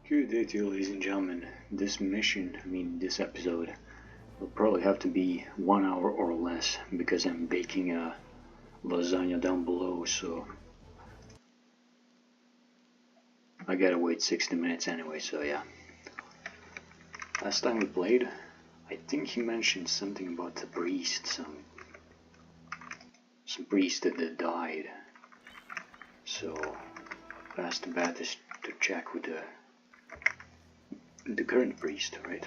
Good day to you, ladies and gentlemen. This episode will probably have to be 1 hour or less because I'm baking a lasagna down below, so I gotta wait 60 minutes anyway, so yeah. Last time we played, I think he mentioned something about the priest, some priest that died. So, best bet is to check with the current priest, right?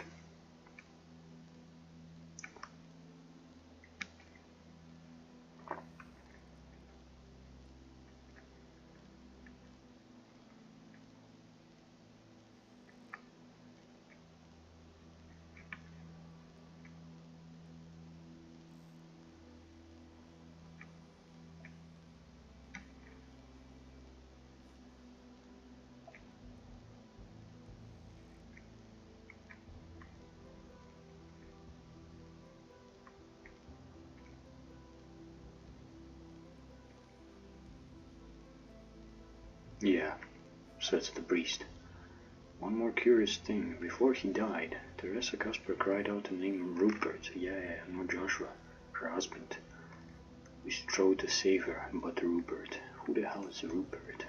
Yeah, so it's the priest. One more curious thing, before he died, Teresa Cusper cried out the name Rupert, not Joshua, her husband. We strove to save her, but Rupert. Who the hell is Rupert?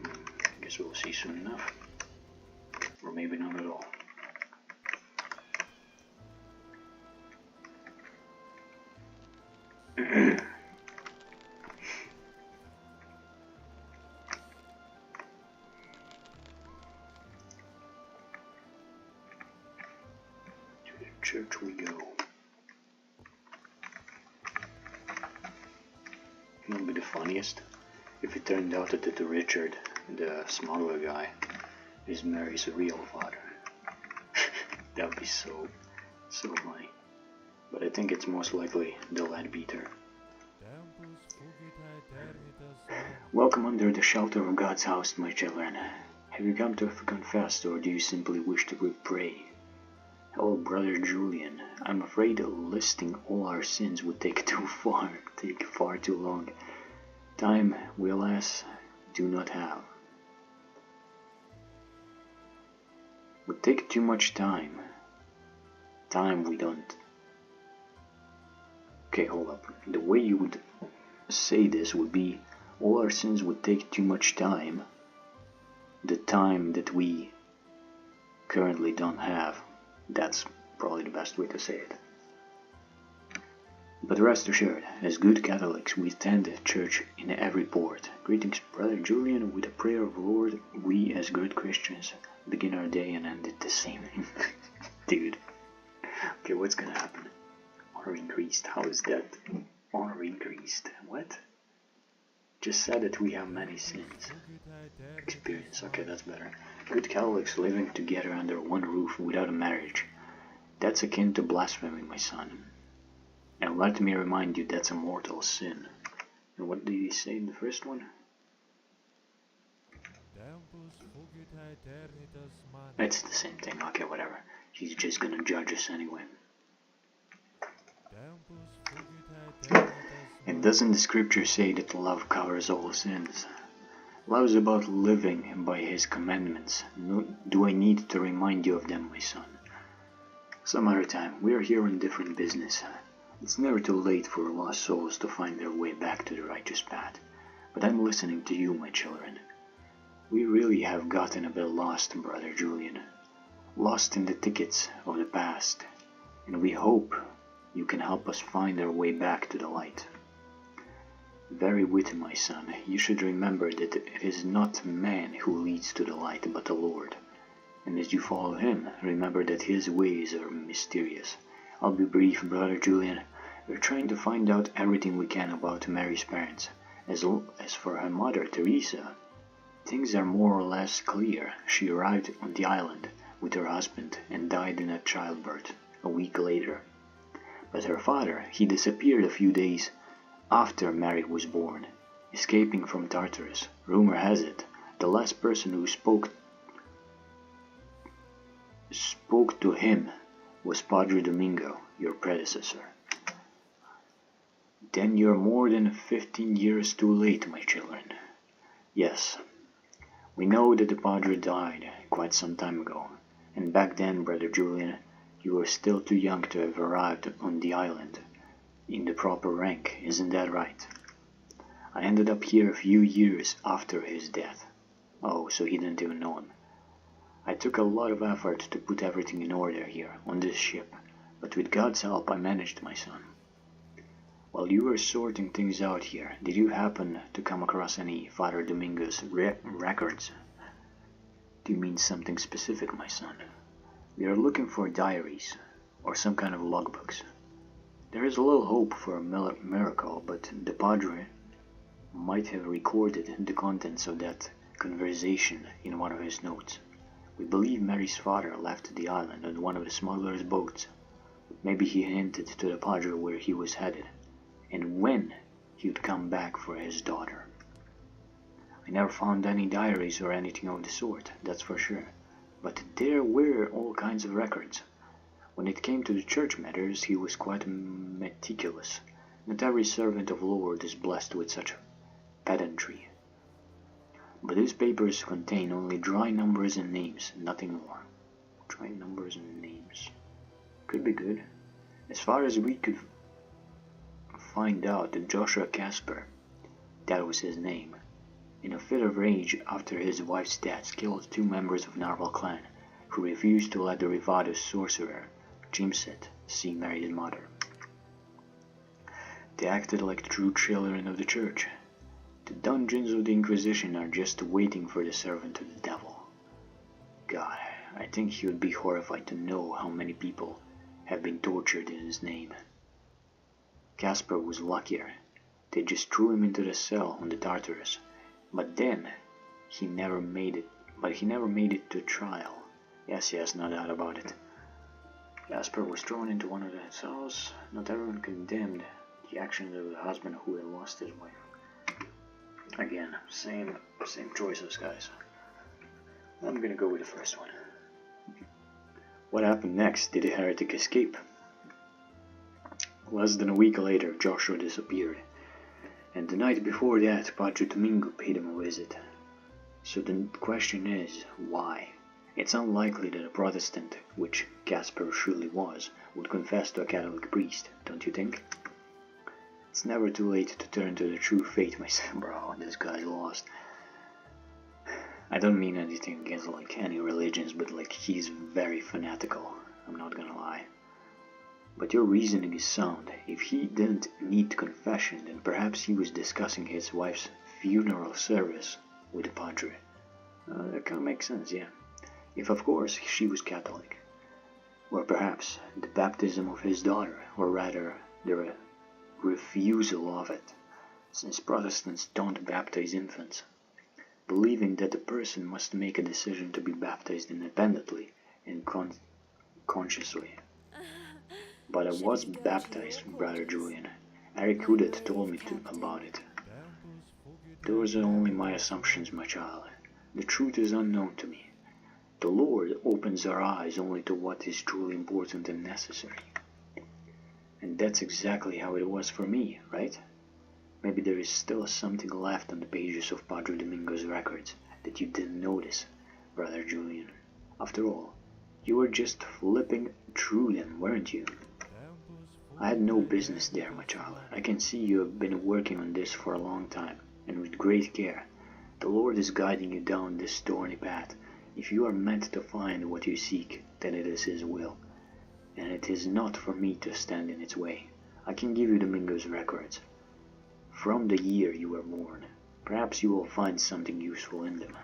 I guess we'll see soon enough. Or maybe not at all. Church we go. It would be the funniest if it turned out that Richard, the smuggler guy, is Mary's real father. That would be so funny. But I think it's most likely the lad beater. Welcome under the shelter of God's house, my children. Have you come to confess, or do you simply wish to pray? Hello, Brother Julian. I'm afraid listing all our sins would take far too long. Time we, alas, do not have. Would take too much time. Time we don't. Okay, hold up. The way you would say this would be, all our sins would take too much time. The time that we currently don't have. That's probably the best way to say it. But rest assured, as good Catholics, we attend church in every port. Greetings, Brother Julian. With a prayer of the Lord, we as good Christians begin our day and end it the same. Dude. Okay, what's gonna happen? Honor increased. How is that? Honor increased. What? Just said that we have many sins. Experience. Okay, that's better. Good Catholics living together under one roof without a marriage. That's akin to blasphemy, my son. And let me remind you, that's a mortal sin. And what did he say in the first one? It's the same thing. Okay, whatever. He's just gonna judge us anyway. And doesn't the scripture say that love covers all sins? Love is about living by his commandments. Do I need to remind you of them, my son? Some other time. We are here on different business. It's never too late for lost souls to find their way back to the righteous path. But I'm listening to you, my children. We really have gotten a bit lost, Brother Julian. Lost in the thickets of the past. And we hope you can help us find our way back to the light. Very witty, my son. You should remember that it is not man who leads to the light, but the Lord. And as you follow him, remember that his ways are mysterious. I'll be brief, Brother Julian. We're trying to find out everything we can about Mary's parents. As for her mother, Teresa, things are more or less clear. She arrived on the island with her husband and died in a childbirth a week later. But her father, he disappeared a few days after Mary was born, escaping from Tartarus. Rumor has it, the last person who spoke to him was Padre Domingo, your predecessor. Then you're more than 15 years too late, my children. Yes, We know that the Padre died quite some time ago, and back then, Brother Julian, you were still too young to have arrived on the island in the proper rank, isn't that right? I ended up here a few years after his death. Oh, so he didn't even know him. I took a lot of effort to put everything in order here, on this ship, but with God's help I managed, my son. While you were sorting things out here, did you happen to come across any Father Domingo's records? Do you mean something specific, my son? We are looking for diaries, or some kind of logbooks. There is a little hope for a miracle, but the Padre might have recorded the contents of that conversation in one of his notes. We believe Mary's father left the island on one of the smugglers' boats. Maybe he hinted to the Padre where he was headed, and when he would come back for his daughter. I never found any diaries or anything of the sort, that's for sure, but there were all kinds of records. When it came to the church matters, he was quite meticulous. Not every servant of the Lord is blessed with such pedantry. But these papers contain only dry numbers and names, nothing more. Dry numbers and names. Could be good. As far as we could find out, that Joshua Casper, that was his name, in a fit of rage after his wife's death, killed 2 members of Narwhal clan, who refused to let the Rivado sorcerer, Jimset, see Mary's mother. They acted like true children of the church. The dungeons of the Inquisition are just waiting for the servant of the devil. God, I think he would be horrified to know how many people have been tortured in his name. Casper was luckier. They just threw him into the cell on the Tartarus, but then he never made it to trial. Yes, no doubt about it. Casper was thrown into one of the cells. Not everyone condemned the actions of the husband who had lost his wife. Again, same choices, guys. I'm gonna go with the first one. What happened next? Did the heretic escape? Less than a week later, Joshua disappeared, and the night before that, Padre Domingo paid him a visit. So the question is, why? It's unlikely that a Protestant, which Casper surely was, would confess to a Catholic priest, don't you think? It's never too late to turn to the true faith, my son. Bro, this guy's lost. I don't mean anything against any religions, but he's very fanatical. I'm not gonna lie. But your reasoning is sound. If he didn't need confession, then perhaps he was discussing his wife's funeral service with the Padre. That kind of makes sense, yeah. If, of course, she was Catholic. Or perhaps the baptism of his daughter, or rather, the refusal of it, since Protestants don't baptize infants, believing that the person must make a decision to be baptized independently and consciously. But I was baptized, Brother Julian. Eric Houdet told me about it. Those are only my assumptions, my child. The truth is unknown to me. The Lord opens our eyes only to what is truly important and necessary. And that's exactly how it was for me, right? Maybe there is still something left on the pages of Padre Domingo's records that you didn't notice, Brother Julian. After all, you were just flipping through them, weren't you? I had no business there, my child. I can see you have been working on this for a long time, and with great care. The Lord is guiding you down this thorny path. If you are meant to find what you seek, then it is His will, and it is not for me to stand in its way. I can give you Domingo's records, from the year you were born. Perhaps you will find something useful in them.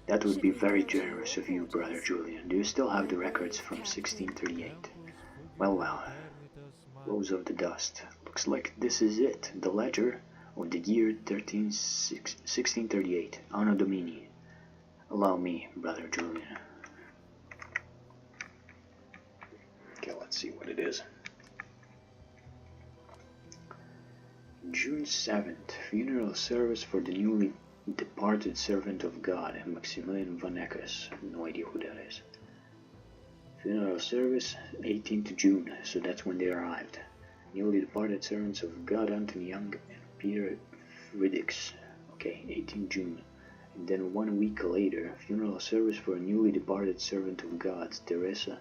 That would be very generous of you, Brother Julian. Do you still have the records from 1638? Well, rose of the dust. Looks like this is it, the ledger of the year 1638, Anno Domini. Allow me, Brother Julian. Okay, let's see what it is. June 7th, funeral service for the newly departed servant of God, Maximilian Van Eckes. No idea who that is. Funeral service, 18th June, so that's when they arrived. Newly departed servants of God, Anthony Young and Peter Friedrichs. Okay, 18th June. And then 1 week later, funeral service for a newly departed servant of God, Teresa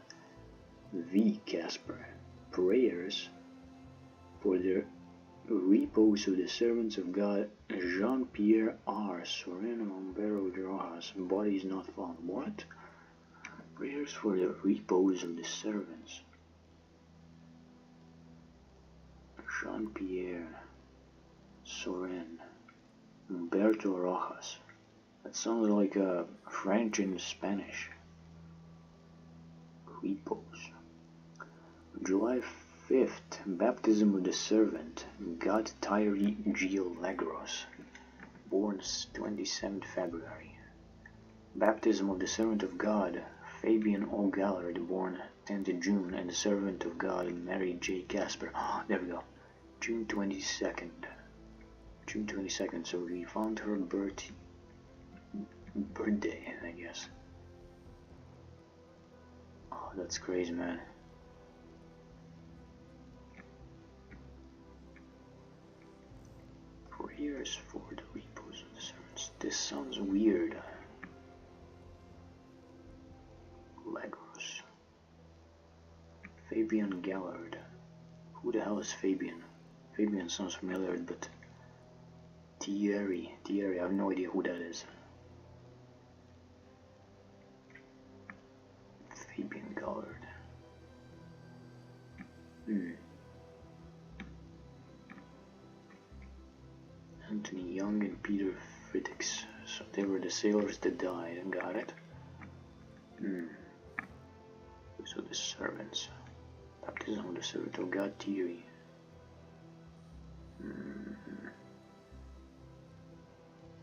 V. Casper. Prayers for the repose of the servants of God, Jean-Pierre R. Sorin Mombero Rojas. Body is not found. What? Prayers for the repose of the servants. Jean-Pierre Sorin Humberto Rojas. That sounds like French and Spanish. Repose. July 5th, baptism of the servant, GOTT Tyree G. Legros, born 27th February. Baptism of the servant of God, Fabian O. Gallard, born 10th June, and the servant of God, Mary J. Casper. There we go. June 22nd. June 22nd, so we found her birthday, I guess. Oh, that's crazy, man. Prayers for the repose of the servants. This sounds weird. Legros. Fabian Gallard. Who the hell is Fabian? Fabian sounds familiar, but Thierry, I have no idea who that is. Fabian Gallard. Anthony Young and Peter Friedrichs. So they were the sailors that died. Got it? So the servants. Baptism of the servant of God, Thierry.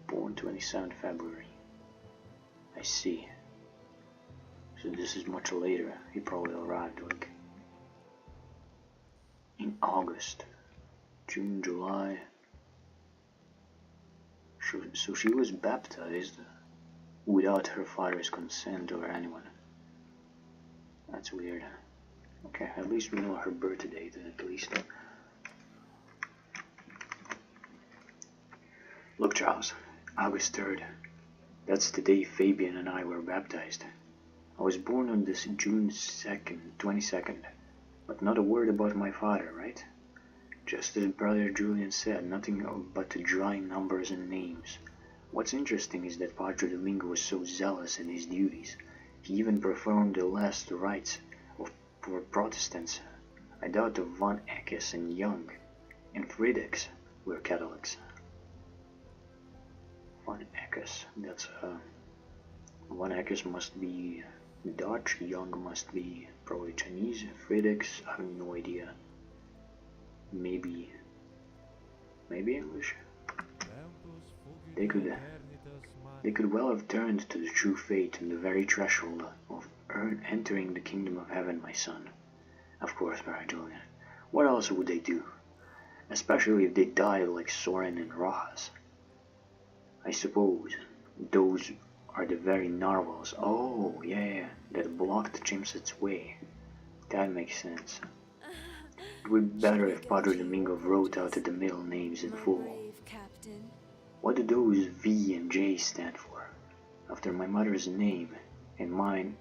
Born 27th February. I see. So this is much later. He probably arrived like in August, June, July. So she was baptized without her father's consent or anyone. That's weird. Okay, at least we know her birth date, at least. Look, Charles, August 3rd. That's the day Fabian and I were baptized. I was born on this June 2nd, 22nd, but not a word about my father, right? Just as Brother Julian said, nothing but dry numbers and names. What's interesting is that Padre Domingo was so zealous in his duties. He even performed the last rites for Protestants. I doubt that Van Eckes and Young and Friedrichs were Catholics. Van Eckes, that's Van Eckes must be Dutch, Young must be probably Chinese, Friedrichs, I have no idea. Maybe English. They could well have turned to the true faith on the very threshold of entering the kingdom of heaven, my son. Of course, Brother Julian. What else would they do? Especially if they died like Soren and Rojas. I suppose those are the very narwhals. Oh, yeah, that blocked Chimset's way. That makes sense. It would be better if Padre Domingo wrote out the middle names in full. What do those V and J stand for? After my mother's name and mine.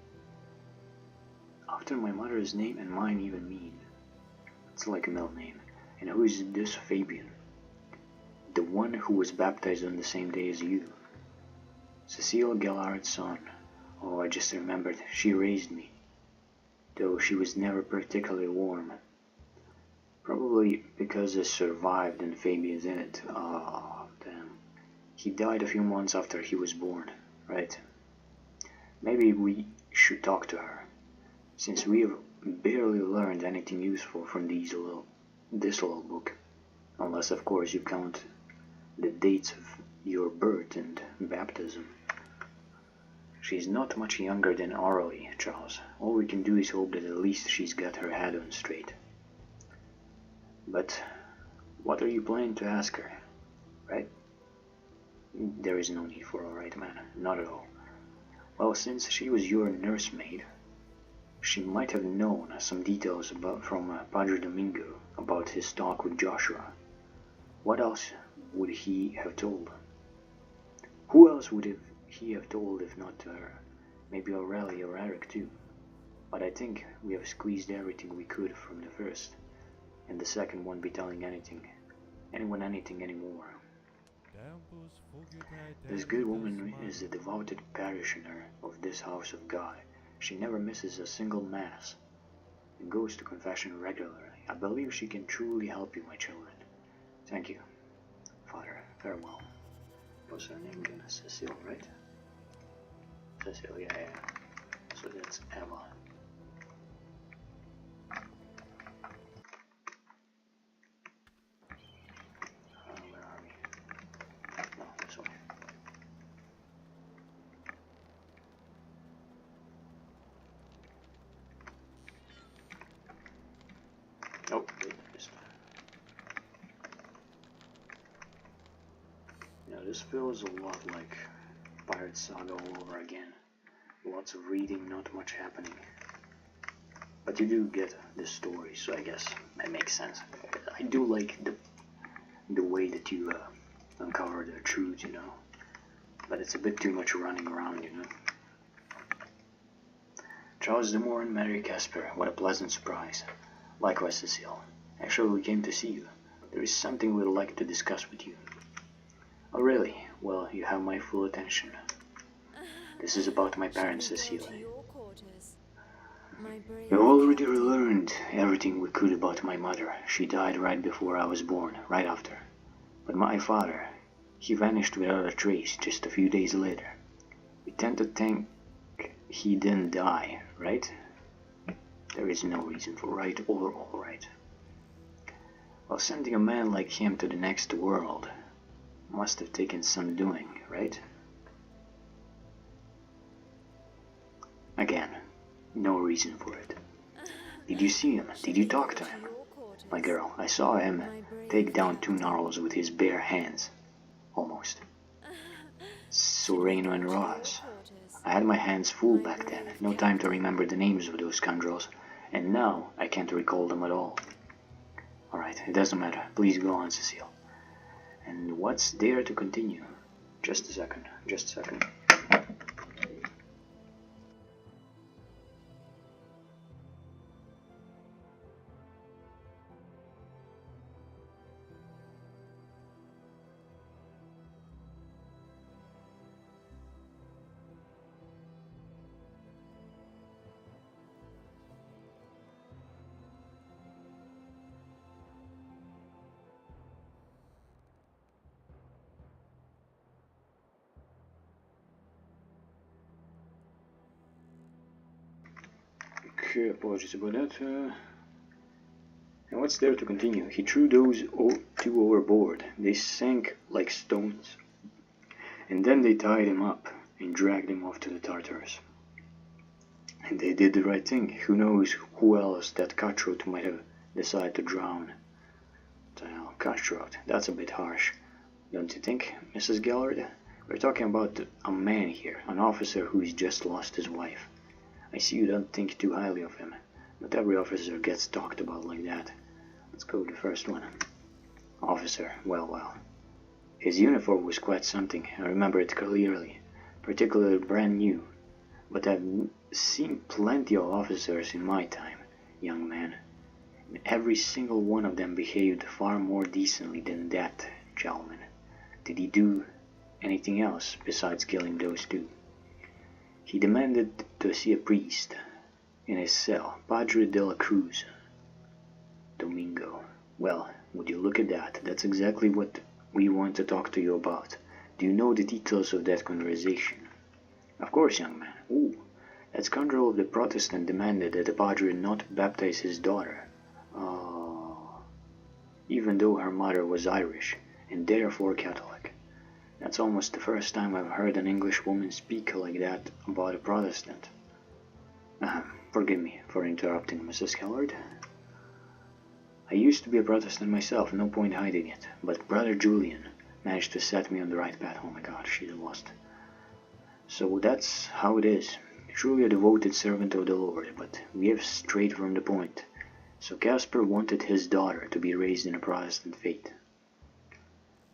After my mother's name and mine even mean. It's like a middle name. And who is this Fabian? The one who was baptized on the same day as you. Cecile Gallard's son. Oh, I just remembered. She raised me. Though she was never particularly warm. Probably because I survived and Fabian didn't. Oh, damn. He died a few months after he was born, right? Maybe we should talk to her, since we have barely learned anything useful from this little book. Unless, of course, you count the dates of your birth and baptism. She's not much younger than Aurelie, Charles. All we can do is hope that at least she's got her head on straight. But what are you planning to ask her, right? There is no need for a right, man, not at all. Well, since she was your nursemaid, she might have known some details from Padre Domingo about his talk with Joshua. What else would he have told? Who else would he have told if not to her? Maybe Aurelia or Eric too. But I think we have squeezed everything we could from the first, and the second won't be telling anyone anything anymore. This good woman is a devoted parishioner of this house of God. She never misses a single mass and goes to confession regularly. I believe she can truly help you, my children. Thank you, Father. Farewell. What's her name again? Cecile, right? Cecile, yeah. So that's Emma. Where are we? No, this way. Oh, wait, I missed that. Yeah, this feels a lot like Pirate Saga all over again. Lots of reading, not much happening. But you do get the story, so I guess that makes sense. I do like the way that you uncover the truth, you know. But it's a bit too much running around, you know. Charles Demore and Mary Casper, what a pleasant surprise. Likewise, Cecile. Actually, we came to see you. There is something we'd like to discuss with you. Oh, really? Well, you have my full attention. This is about my parents, Cecile. We've already learned everything we could about my mother. She died right before I was born, right after. But my father, he vanished without a trace just a few days later. We tend to think he didn't die, right? There is no reason for right or all right. Well, sending a man like him to the next world must have taken some doing, right? Again, no reason for it. Did you see him? Did you talk to him? My girl, I saw him take down 2 gnarls with his bare hands. Almost. Soreno and Ross. I had my hands full back then, no time to remember the names of those scoundrels, and now I can't recall them at all. Alright, it doesn't matter. Please go on, Cecile. And what's there to continue? Just a second. Okay, apologies about that. And what's there to continue? He threw those 2 overboard. They sank like stones. And then they tied him up and dragged him off to the Tartars. And they did the right thing. Who knows who else that cutthroat might have decided to drown. Well, cutthroat, that's a bit harsh. Don't you think, Mrs. Gellard? We're talking about a man here, an officer who's just lost his wife. I see you don't think too highly of him. Not every officer gets talked about like that. Let's go with the first one. Officer, well. His uniform was quite something, I remember it clearly. Particularly brand new. But I've seen plenty of officers in my time, young man. And every single one of them behaved far more decently than that gentleman. Did he do anything else besides killing those 2? He demanded to see a priest in his cell, Padre de la Cruz. Domingo. Well, would you look at that? That's exactly what we want to talk to you about. Do you know the details of that conversation? Of course, young man. Ooh, that scoundrel of the Protestant demanded that the Padre not baptize his daughter. Oh, even though her mother was Irish, and therefore Catholic. That's almost the first time I've heard an English woman speak like that about a Protestant. Forgive me for interrupting, Mrs. Gellard. I used to be a Protestant myself, no point hiding it, but Brother Julian managed to set me on the right path. Oh my god, she's lost. So that's how it is. Truly a devoted servant of the Lord, but we have strayed from the point. So Casper wanted his daughter to be raised in a Protestant faith.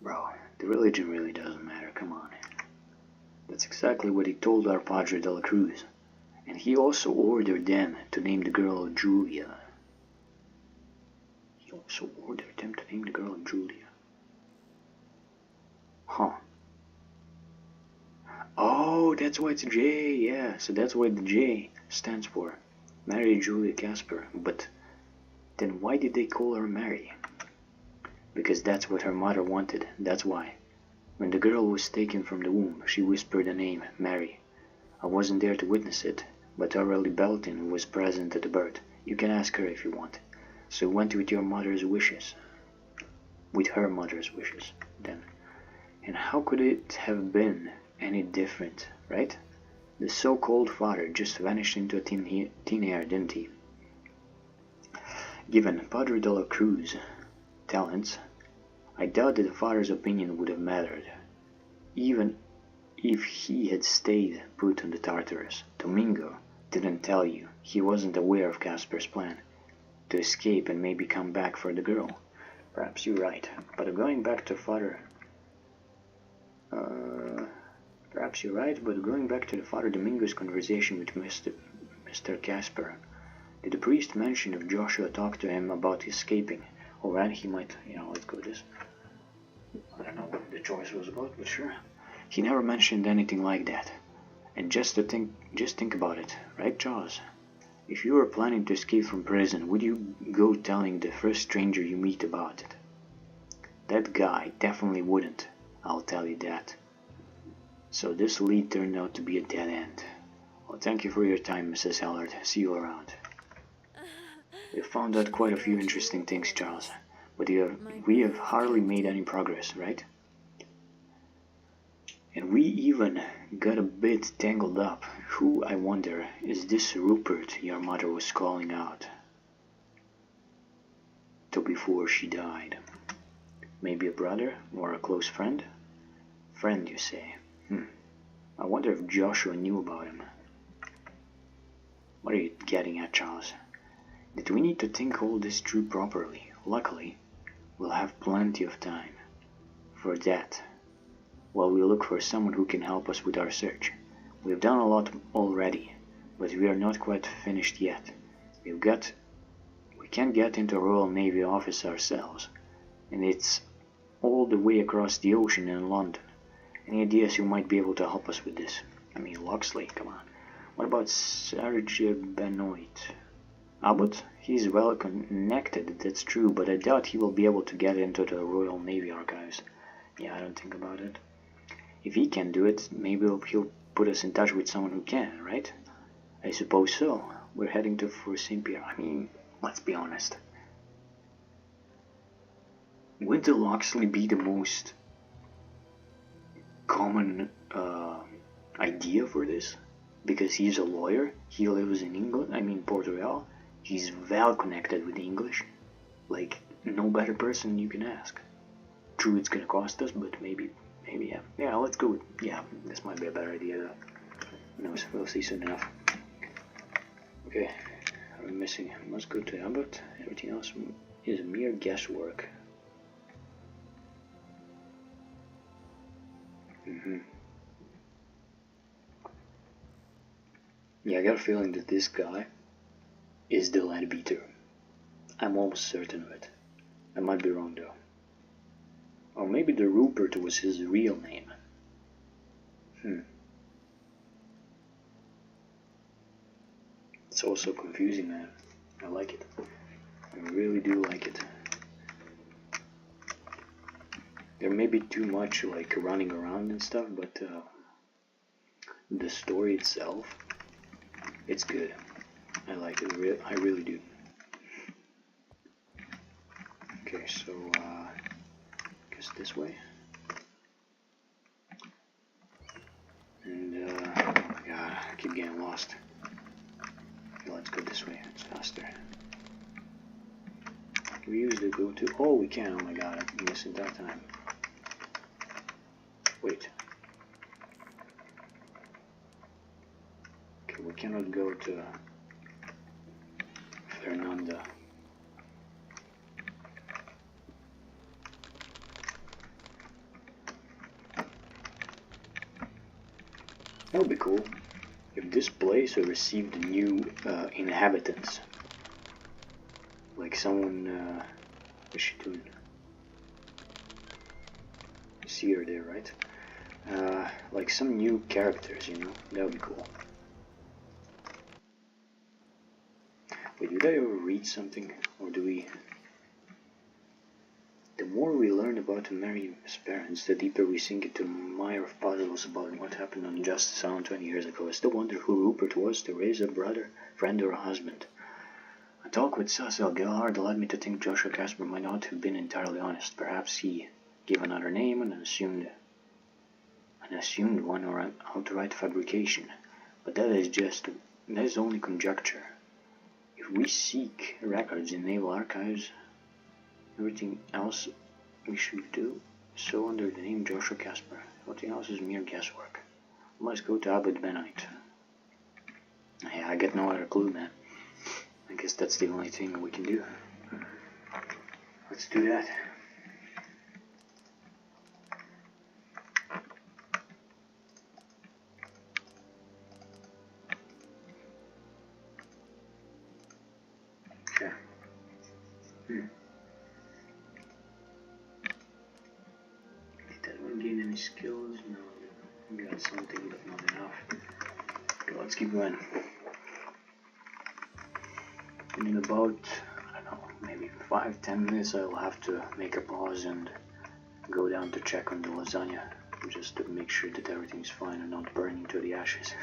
Bro, the religion really doesn't matter, come on. That's exactly what he told our Padre de la Cruz. And he also ordered them to name the girl Julia. He also ordered them to name the girl Julia. Huh. Oh, that's why it's J, yeah. So that's what the J stands for. Mary Julia Casper. But then why did they call her Mary? Because that's what her mother wanted, that's why. When the girl was taken from the womb, she whispered the name, Mary. I wasn't there to witness it, but Aurelie Belton was present at the birth. You can ask her if you want. So it went with your mother's wishes. With her mother's wishes, then. And how could it have been any different, right? The so-called father just vanished into thin air, didn't he? Given Padre de la Cruz talents, I doubt that the father's opinion would have mattered, even if he had stayed put on the Tartarus. Domingo didn't tell you. He wasn't aware of Casper's plan to escape and maybe come back for the girl. Perhaps you're right, but going back to Father... perhaps you're right, but going back to the Father Domingo's conversation with Mr. Casper, did the priest mention if Joshua talked to him about escaping? Or when he might, let's go with this. I don't know what the choice was about, but sure. He never mentioned anything like that. And just think about it, right, Charles? If you were planning to escape from prison, would you go telling the first stranger you meet about it? That guy definitely wouldn't, I'll tell you that. So this lead turned out to be a dead end. Well, thank you for your time, Mrs. Hellard. See you around. We found out quite a few interesting things, Charles, but we have hardly made any progress, right? And we even got a bit tangled up. Who, I wonder, is this Rupert your mother was calling out to before she died? Maybe a brother or a close friend? Friend, you say? I wonder if Joshua knew about him. What are you getting at, Charles? That we need to think all this through properly. Luckily, we'll have plenty of time for that while we look for someone who can help us with our search. We've done a lot already, but we are not quite finished yet. We can't get into a Royal Navy office ourselves, and it's all the way across the ocean in London. Any ideas who might be able to help us with this? I mean, Locksley, come on. What about Serge Benoit? Abbott? He's well connected, that's true, but I doubt he will be able to get into the Royal Navy archives. Yeah, I don't think about it. If he can do it, maybe he'll put us in touch with someone who can, right? I suppose so. We're heading to Fort St. Pierre. I mean, let's be honest. Would the Locksley be the most common idea for this? Because he's a lawyer, he lives in England, I mean Portugal, he's well connected with the English. Like, no better person you can ask. True, it's gonna cost us, but maybe, yeah. Yeah, let's go with, yeah, this might be a better idea though. We'll see soon enough. Okay, I'm missing, must go to Abbott, everything else is mere guesswork. Yeah, I got a feeling that this guy is the land beater. I'm almost certain of it. I might be wrong though. Or maybe the Rupert was his real name. It's also confusing, man. I like it. I really do like it. There may be too much like running around and stuff, but the story itself, it's good. I like it. I really do. Okay, so guess this way. And oh my god, I keep getting lost. Okay, let's go this way. It's faster. Can we use the go-to? Oh, we can. Oh my god, I missed it that time. Wait. Okay, we cannot go to Fernanda. That would be cool. If this place received new inhabitants. Like someone, what's she doing? You see her there, right? Like some new characters, you know? That would be cool. Wait, did I ever read something? Or do we... The more we learn about Mary's parents, the deeper we sink into the mire of puzzles about what happened on Justice Island 20 years ago. I still wonder who Rupert was, to raise a brother, friend, or a husband. A talk with Cecil Gilhard led me to think Joshua Casper might not have been entirely honest. Perhaps he gave another name and assumed one, or an outright fabrication. But that is only conjecture. If we seek records in naval archives, everything else we should do so under the name Joshua Casper. Everything else is mere guesswork. Let's go to Abbot Benite. Yeah, I get no other clue, man. I guess that's the only thing we can do. Let's do that. Okay. Did that one gain any skills? No. We got something, but not enough. Okay, let's keep going. In about, I don't know, maybe 5-10 minutes I'll have to make a pause and go down to check on the lasagna, just to make sure that everything's fine and not burning to the ashes.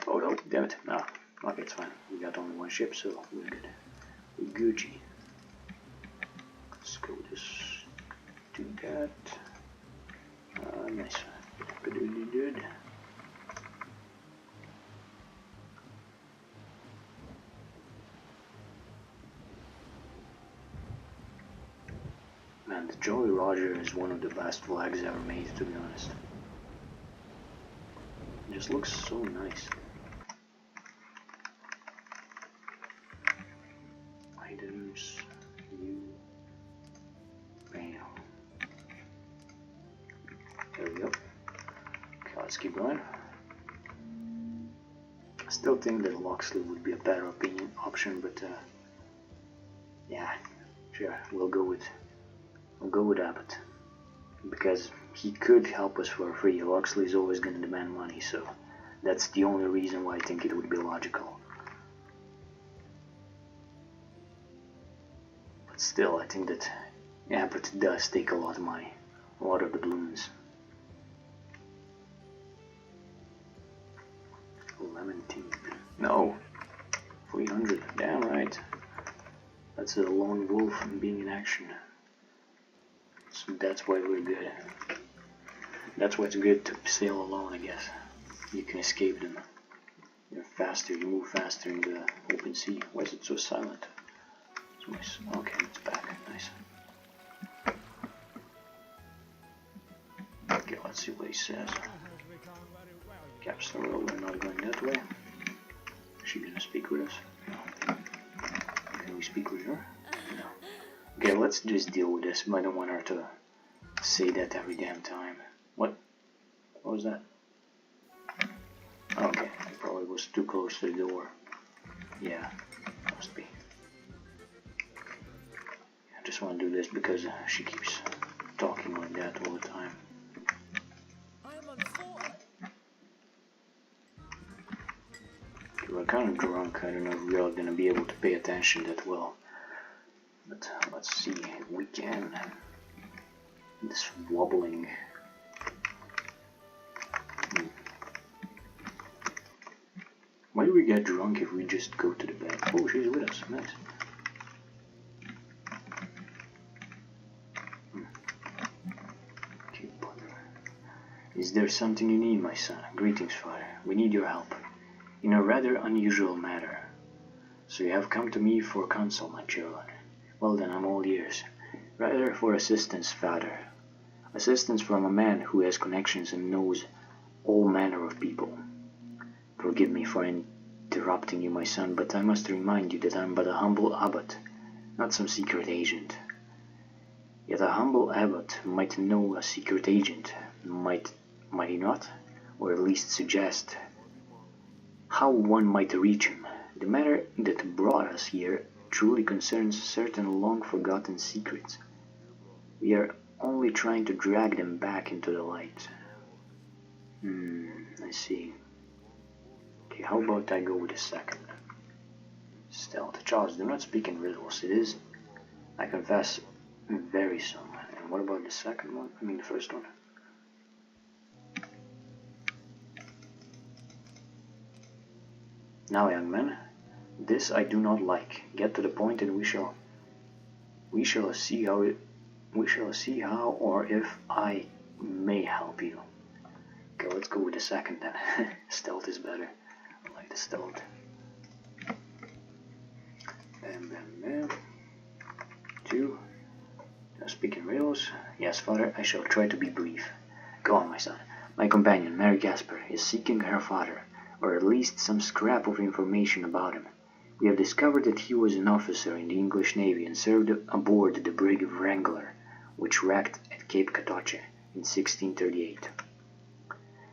Oh no, damn it, no, okay, it's fine, we got only one ship, so we're good. We're Gucci. Let's go just do that. Nice, good. Man, the Jolly Roger is one of the best flags ever made, to be honest. It just looks so nice. Items, new, bam. There we go. Okay, let's keep going. I still think that Loxley would be a better option, but yeah, sure, we'll go with Abbott, because he could help us for free. Loxley's always going to demand money, so that's the only reason why I think it would be logical. But still, I think that Abbott does take a lot of money, a lot of the balloons. Lemon tea. No, 300. Damn right. That's a lone wolf being in action. So that's why we're good. That's why it's good to sail alone, I guess. You can escape them. You're faster, you move faster in the open sea. Why is it so silent? It's nice. Okay, it's back. Nice. Okay, let's see what he says. Capstone, well, we're not going that way. Is she gonna speak with us? No. Can we speak with her? No. Okay, let's just deal with this. I don't want her to say that every damn time. What? What was that? Okay, it probably was too close to the door. Yeah, must be. I just want to do this because she keeps talking like that all the time. We're kind of drunk. I don't know if we are gonna be able to pay attention that well. But let's see if we can. This wobbling. Why do we get drunk if we just go to the bed? Oh, she's with us. Nice. Okay, is there something you need, my son? Greetings, father. We need your help in a rather unusual matter. So you have come to me for counsel, my children. Well then, I'm all ears. Rather for assistance, father. Assistance from a man who has connections and knows all manner of people. Forgive me for interrupting you, my son, but I must remind you that I am but a humble abbot, not some secret agent. Yet a humble abbot might know a secret agent, might he not? or at least suggest how one might reach him. The matter that brought us here truly concerns certain long-forgotten secrets. We are only trying to drag them back into the light. I see. Okay, how about I go with the second? Stealth. Charles, do not speak in riddles. It is, I confess, very soon. And what about the second one? I mean the first one? Now, young man, this I do not like. Get to the point, and we shall see how or if I may help you. Okay, let's go with the second then. Stealth is better. I like the stealth. Bam, bam, bam. 2. Now speaking riddles. Yes, father, I shall try to be brief. Go on, my son. My companion, Mary Gasper, is seeking her father, or at least some scrap of information about him. We have discovered that he was an officer in the English Navy and served aboard the brig Wrangler, which wrecked at Cape Catoche in 1638.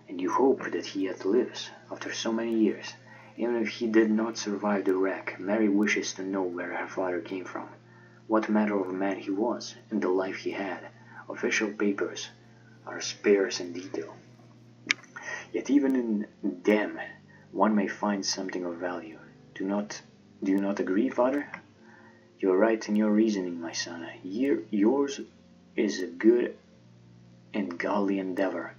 And you hope that he yet lives, after so many years. Even if he did not survive the wreck, Mary wishes to know where her father came from, what manner of man he was, and the life he had. Official papers are sparse in detail. Yet even in them, one may find something of value. Do you not agree, father? You are right in your reasoning, my son. Yours is a good and godly endeavor,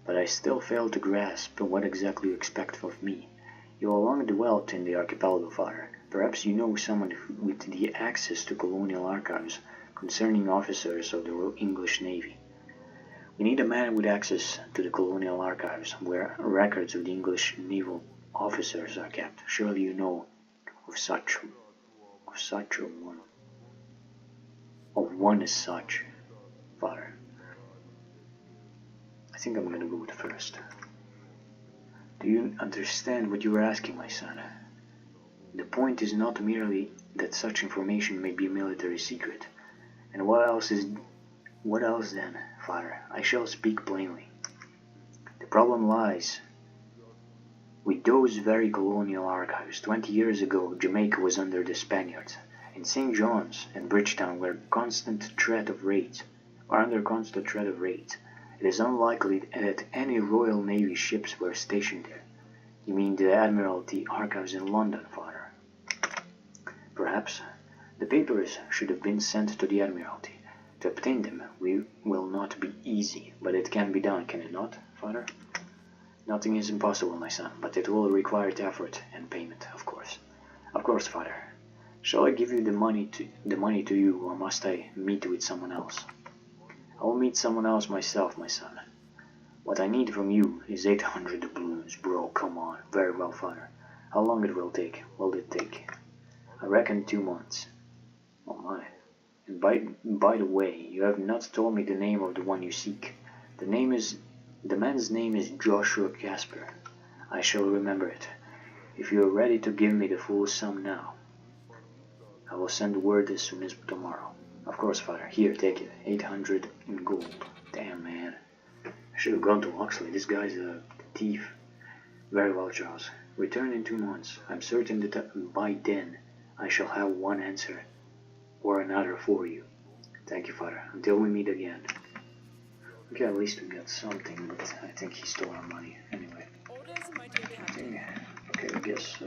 but I still fail to grasp what exactly you expect of me. You have long dwelt in the archipelago, father. Perhaps you know someone with the access to colonial archives concerning officers of the English Navy. We need a man with access to the colonial archives, where records of the English naval officers are kept. Surely you know of one as such, father. I think I'm gonna go with the first. Do you understand what you are asking, my son? The point is not merely that such information may be a military secret. And what else then, father? I shall speak plainly. The problem lies with those very colonial archives. 20 years ago, Jamaica was under the Spaniards, and St. John's and Bridgetown were under constant threat of raids. It is unlikely that any Royal Navy ships were stationed there. You mean the Admiralty archives in London, father? Perhaps. The papers should have been sent to the Admiralty. To obtain them will not be easy, but it can be done, can it not, father? Nothing is impossible, my son, but it will require effort and payment, of course. Of course, father. Shall I give you the money to you, or must I meet with someone else? I will meet someone else myself, my son. What I need from you is 800 doubloons, bro, come on. Very well, father. How long will it take? I reckon 2 months. Oh my. And by the way, you have not told me the name of the one you seek. The man's name is Joshua Gasper. I shall remember it. If you are ready to give me the full sum now, I will send word as soon as tomorrow. Of course, father. Here, take it. 800 in gold. Damn, man. I should have gone to Oxley. This guy's a thief. Very well, Charles. Return in 2 months. I'm certain that by then I shall have one answer or another for you. Thank you, father. Until we meet again. Okay, at least we got something, but I think he stole our money. Anyway. Okay, I guess,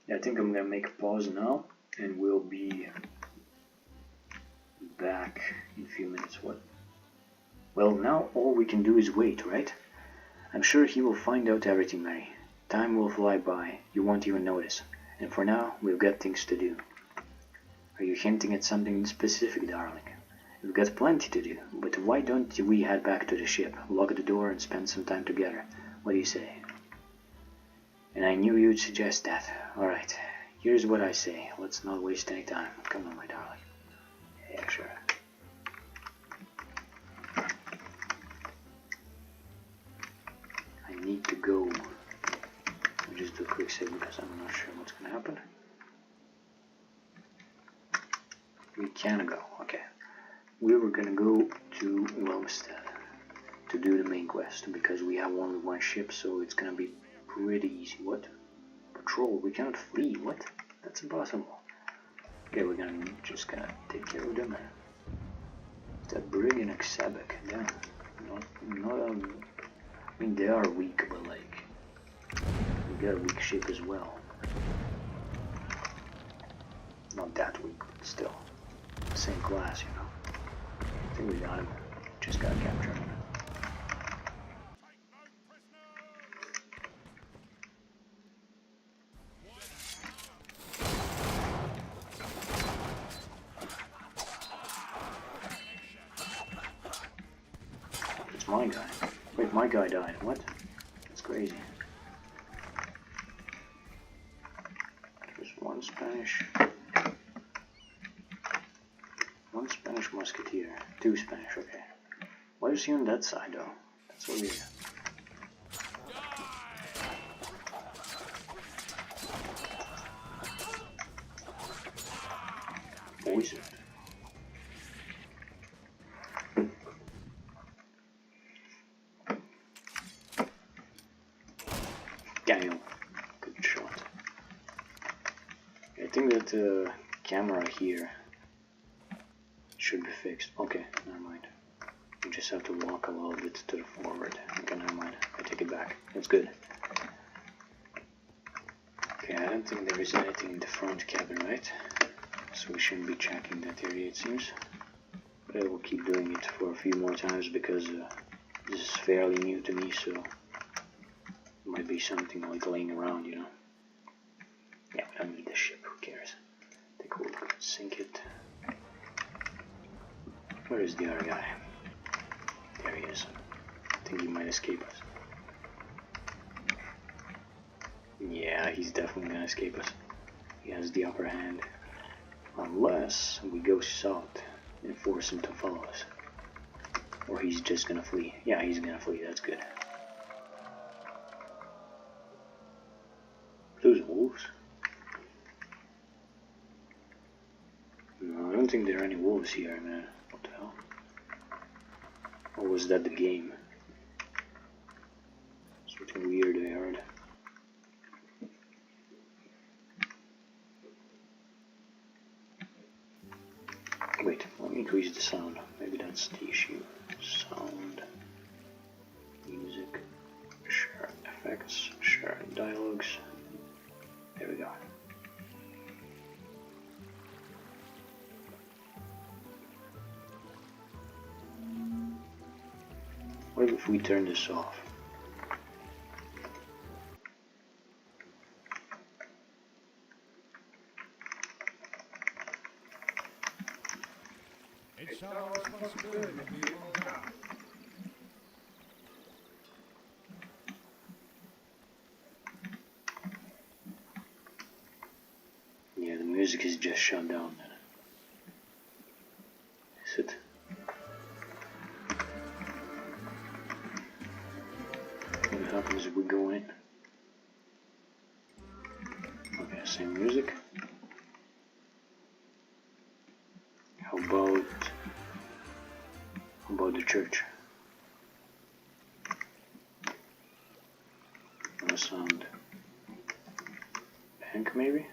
yeah, I think I'm gonna make a pause now, and we'll be back in a few minutes. What? Well, now all we can do is wait, right? I'm sure he will find out everything, Mary. Time will fly by, you won't even notice. And for now, we've got things to do. Are you hinting at something specific, darling? We've got plenty to do, but why don't we head back to the ship, lock the door, and spend some time together? What do you say? And I knew you'd suggest that. Alright, here's what I say. Let's not waste any time. Come on, my darling. Yeah, sure. I need to go. I'll just do a quick save because I'm not sure what's gonna happen. We can go, okay. We were gonna go to Wilmstead. to do the main quest because we have only one ship, so it's gonna be pretty easy. What? Patrol, we cannot flee, what? That's impossible. Okay, we're just gonna take care of them. That brig and Xabek, damn. Not I mean, they are weak, but like, we got a weak ship as well. Not that weak, but still. Same class, you know. I think we got him. Just gotta capture him. It's my guy. Wait, my guy died. What? That's crazy. There's one Spanish musketeer. Two Spanish, okay. Why is he on that side though? That's so weird. Poison. Damn. Good shot. I think that the camera here should be fixed. Okay, never mind. You just have to walk a little bit to the forward. Okay, never mind. I take it back. That's good. Okay, I don't think there is anything in the front cabin, right? So we shouldn't be checking that area, it seems. But I will keep doing it for a few more times because this is fairly new to me, so it might be something like laying around, you know. Yeah, we don't need the ship, who cares? Take a look, sink it. Where is the other guy? There he is. I think he might escape us. Yeah, he's definitely gonna escape us. He has the upper hand. Unless we go south and force him to follow us. Or he's just gonna flee. Yeah, he's gonna flee, that's good. Those wolves? No, I don't think there are any wolves here, man. What the hell? Or was that the game? Something weird I heard. Wait, let me increase the sound. Maybe that's the issue. Sound. Music. Share effects. Share dialogues. There we go. What if we turn this off? It's our responsibility to be on guard. Yeah, the music is just shut down then. Is it? What happens if we go in? Okay, same music. How about the church? No sound. Bank maybe?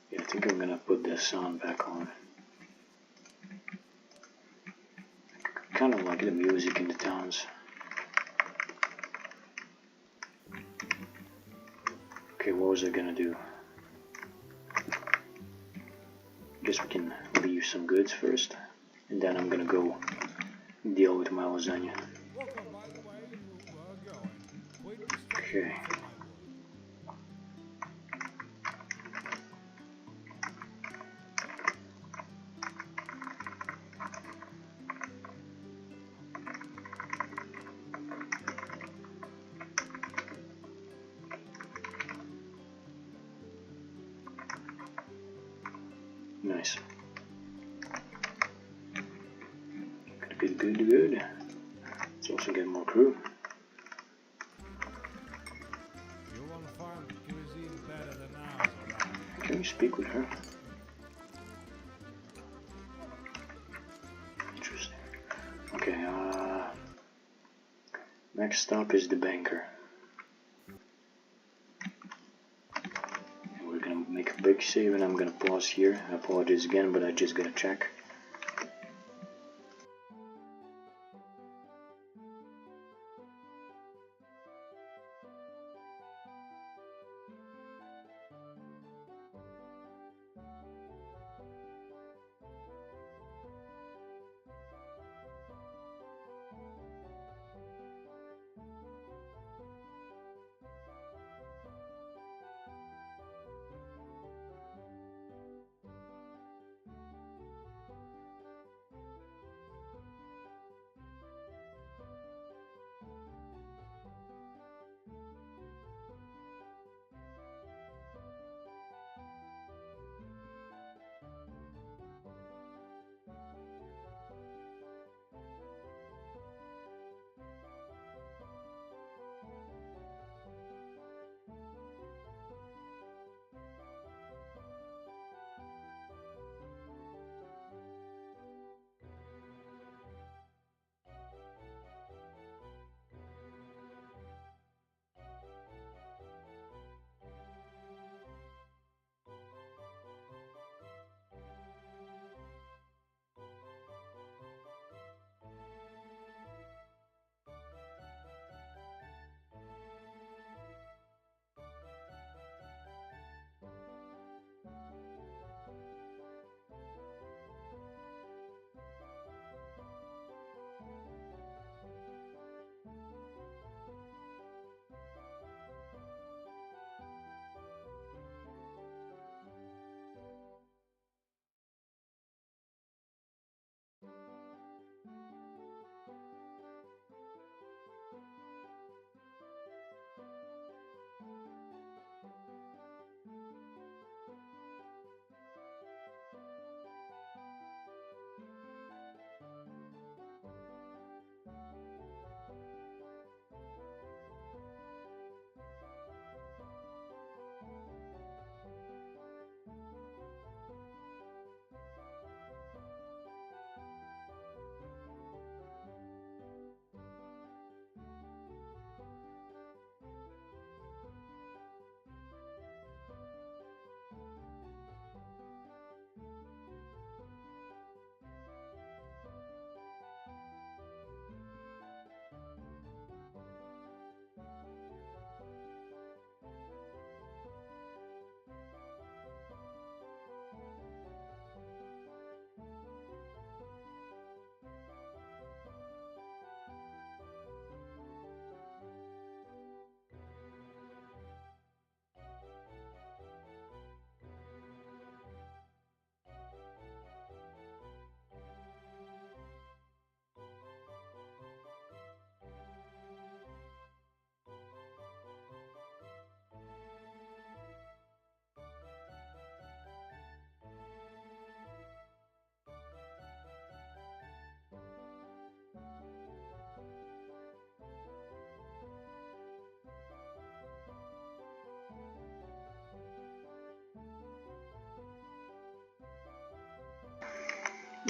Yeah, I think I'm gonna put the sound back on. I kind of like the music in the towns. Okay, what was I gonna do? Guess we can leave some goods first, and then I'm gonna go deal with my lasagna. Okay. Nice. Good. Let's also get more crew. You're on a farm that is even better than ours, alright? Can we speak with her? Okay, next stop is the banker. And we're gonna make a big save, and I'm gonna pause here. I apologize again, but I just gotta check.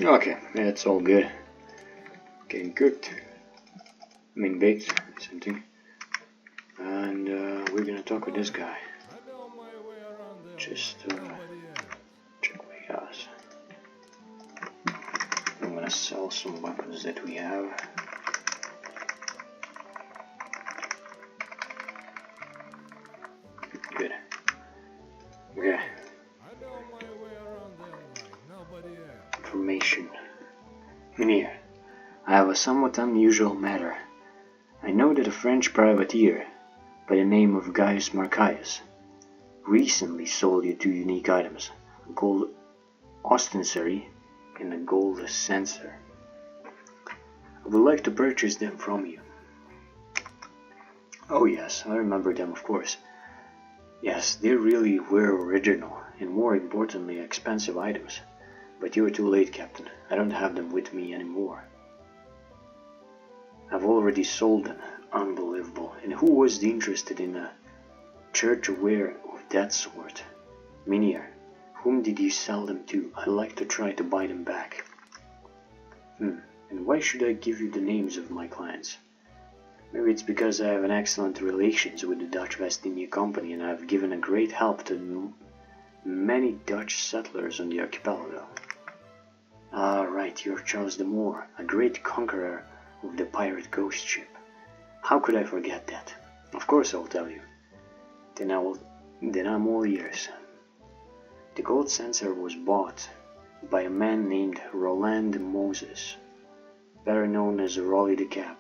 Okay, that's all good. Getting cooked. I mean baked, same thing. And we're gonna talk with this guy. I know my way around them Just like nobody else. check what he has. I'm gonna sell some weapons that we have. Good. Okay. I know my way around them like nobody else. Information. Mynheer, I have a somewhat unusual matter. I know that a French privateer by the name of Gaius Marcius recently sold you two unique items, a gold ostensory and a gold censer. I would like to purchase them from you. Oh yes, I remember them, of course. Yes, they really were original and more importantly expensive items. But you're too late, Captain. I don't have them with me anymore. I've already sold them. Unbelievable. And who was interested in a churchware of that sort? Mynheer, whom did you sell them to? I'd like to try to buy them back. And why should I give you the names of my clients? Maybe it's because I have an excellent relations with the Dutch West India Company and I have given a great help to many Dutch settlers on the archipelago. Ah, right, you're Charles de Moor, a great conqueror of the pirate ghost ship. How could I forget that? Of course I'll tell you. Then I'm all ears. The gold censer was bought by a man named Roland Moses, better known as Rolly the Cap.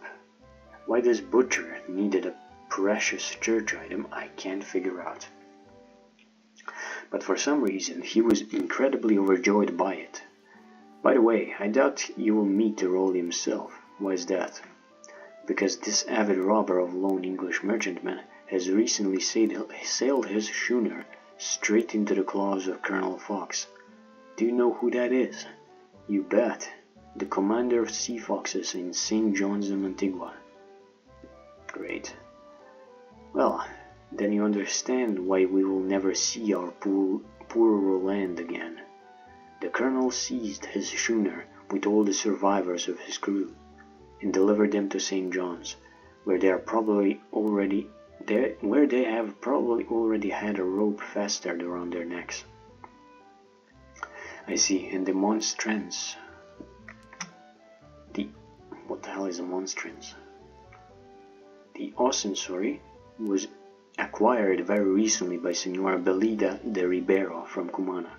Why this butcher needed a precious church item, I can't figure out. But for some reason, he was incredibly overjoyed by it. By the way, I doubt you will meet the Rolly himself. Why is that? Because this avid robber of lone English merchantmen has recently sailed his schooner straight into the claws of Colonel Fox. Do you know who that is? You bet. The commander of Sea Foxes in St. John's and Antigua. Great. Well, then you understand why we will never see our poor Roland again. The colonel seized his schooner with all the survivors of his crew and delivered them to St. John's, where they have probably already had a rope fastened around their necks. I see, and the monstrance. What the hell is a monstrance? The oscensory was acquired very recently by Senora Belida de Ribeiro from Cumana,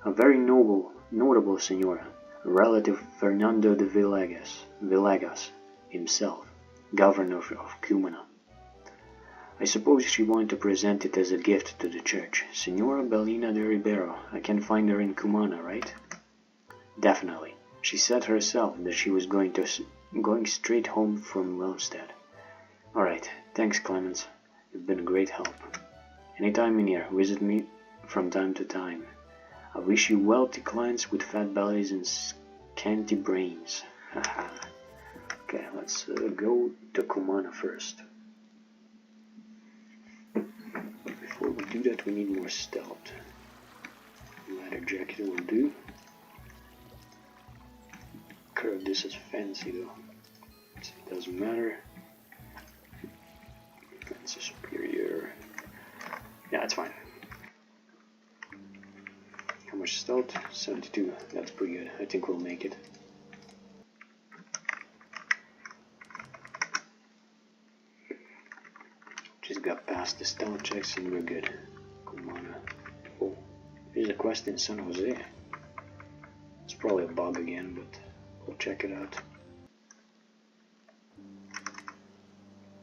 a very notable senora, a relative of Fernando de Villegas himself, governor of Cumana. I suppose she wanted to present it as a gift to the church. Senora Belina de Ribeiro, I can find her in Cumana, right? Definitely. She said herself that she was going straight home from Wilmstead. Alright, thanks Clemens. You've been a great help. Anytime in here, visit me from time to time. I wish you wealthy clients with fat bellies and scanty brains. Haha. Okay, let's go to Cumana first. But before we do that, we need more stealth. Leather jacket will do. Curve, this is fancy though. So it doesn't matter. That's a superior. Yeah, it's fine. How much stealth? 72. That's pretty good. I think we'll make it. Just got past the stealth checks and we're good. Come on. Oh, there's a quest in San Jose. It's probably a bug again, but we'll check it out.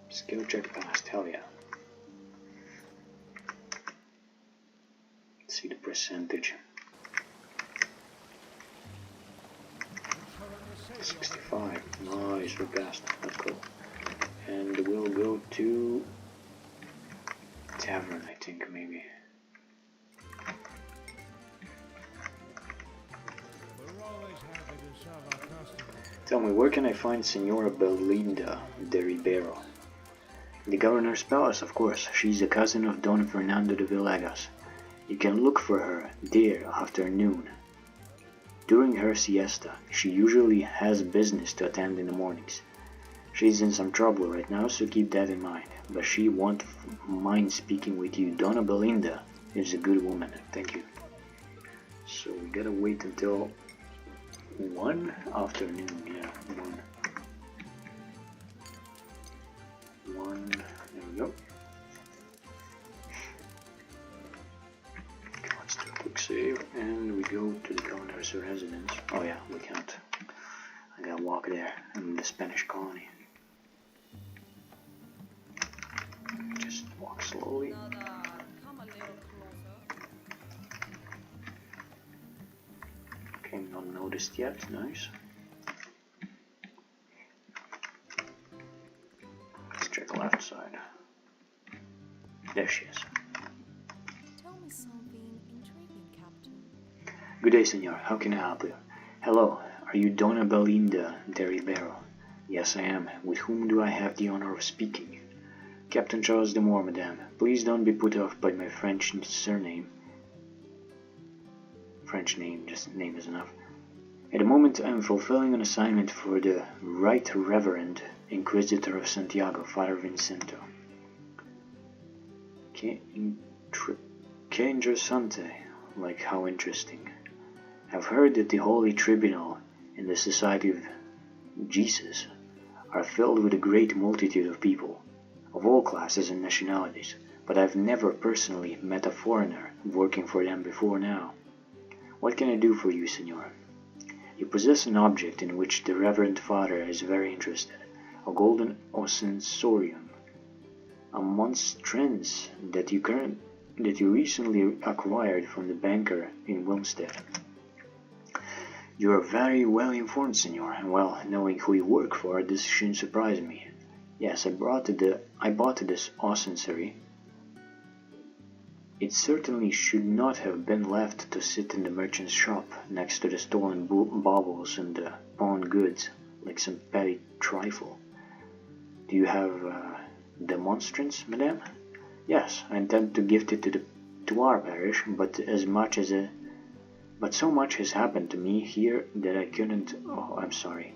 Skill check passed, hell yeah. Let's see the percentage. 65. Nice, we passed. That's cool. And we'll go to tavern, I think, maybe. Tell me, where can I find Senora Belinda de Ribeiro? The governor's palace, of course. She's a cousin of Don Fernando de Villegas. You can look for her there after noon. During her siesta, she usually has business to attend in the mornings. She's in some trouble right now, so keep that in mind. But she won't mind speaking with you. Donna Belinda is a good woman. Thank you. So we gotta wait until 1 afternoon. Yeah, 1. There we go. Okay, let's do a quick save and we go to the governor's residence. Oh yeah, we can't. I gotta walk there in the Spanish colony. Just walk slowly. Okay, not noticed yet. Nice. Let's check left side. There she is. Tell me something intriguing, Captain. Good day, senor. How can I help you? Hello. Are you Donna Belinda de Ribeiro? Yes, I am. With whom do I have the honor of speaking? Captain Charles de Moor, madame. Please don't be put off by my French surname. French name, just name is enough. At the moment I am fulfilling an assignment for the Right Reverend Inquisitor of Santiago, Father Vincento. Que interessante, like how interesting. I've heard that the Holy Tribunal and the Society of Jesus are filled with a great multitude of people, of all classes and nationalities, but I've never personally met a foreigner working for them before now. What can I do for you, Senor? You possess an object in which the Reverend Father is very interested, a golden ostensorium, a monstrance that you recently acquired from the banker in Wilmstead. You are very well informed, Senor, and well, knowing who you work for, this shouldn't surprise me. Yes, I bought this ostensary. It certainly should not have been left to sit in the merchant's shop, next to the stolen baubles and the pawned goods, like some petty trifle. Do you have the monstrance, madame? Yes, I intend to gift it to our parish, but so much has happened to me here that I couldn't. Oh, I'm sorry.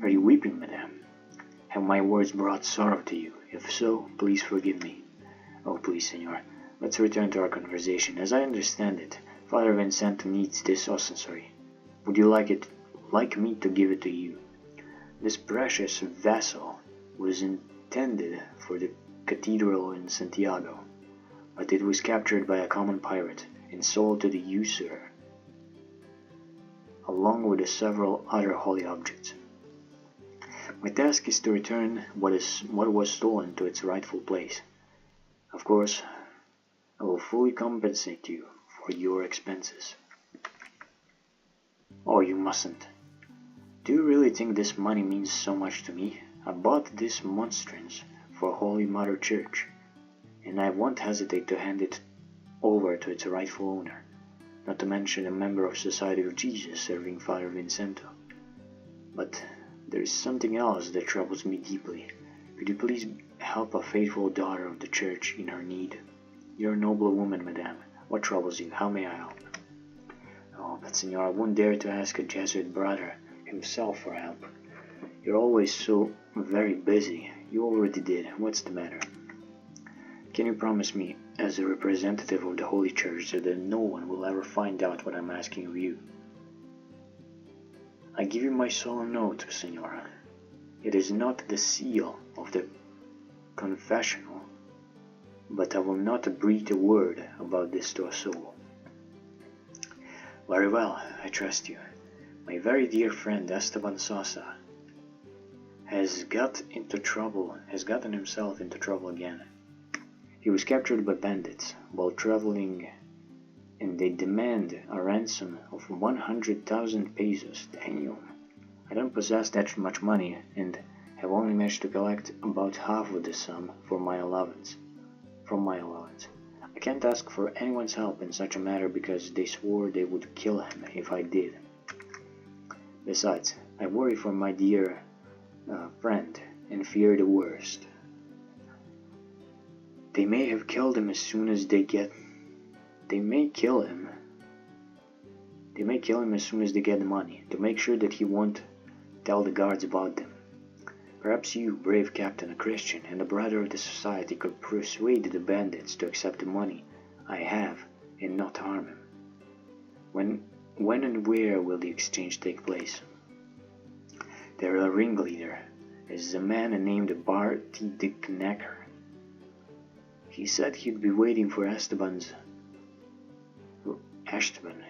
Are you weeping, madame? Have my words brought sorrow to you? If so, please forgive me. Oh, please, senor. Let's return to our conversation. As I understand it, Father Vincento needs this ostensary. Would you like me to give it to you? This precious vessel was intended for the cathedral in Santiago, but it was captured by a common pirate and sold to the usurer, along with several other holy objects. My task is to return what was stolen to its rightful place. Of course, I will fully compensate you for your expenses. Oh, you mustn't. Do you really think this money means so much to me? I bought this monstrance for Holy Mother Church, and I won't hesitate to hand it over to its rightful owner, not to mention a member of Society of Jesus serving Father Vincento. But there is something else that troubles me deeply. Could you please help a faithful daughter of the Church in her need? You're a noble woman, madame. What troubles you? How may I help? Oh, but senor, I won't dare to ask a Jesuit brother himself for help. You're always so very busy. You already did. What's the matter? Can you promise me, as a representative of the Holy Church, that no one will ever find out what I'm asking of you? I give you my solemn oath, senora. It is not the seal of the confessional, but I will not breathe a word about this to a soul. Very well, I trust you. My very dear friend Esteban Sosa has gotten himself into trouble again. He was captured by bandits while traveling, and they demand a ransom of 100,000 pesos. Damn. I don't possess that much money and have only managed to collect about half of the sum from my allowance. I can't ask for anyone's help in such a matter because they swore they would kill him if I did. Besides, I worry for my dear friend and fear the worst. They may have killed him as soon as they get. They may kill him as soon as they get the money, to make sure that he won't tell the guards about them. Perhaps you, brave captain, a Christian, and a brother of the society could persuade the bandits to accept the money I have and not harm him. When and where will the exchange take place? Their ringleader is a man named Barty de Knacker. He said he'd be waiting for Esteban.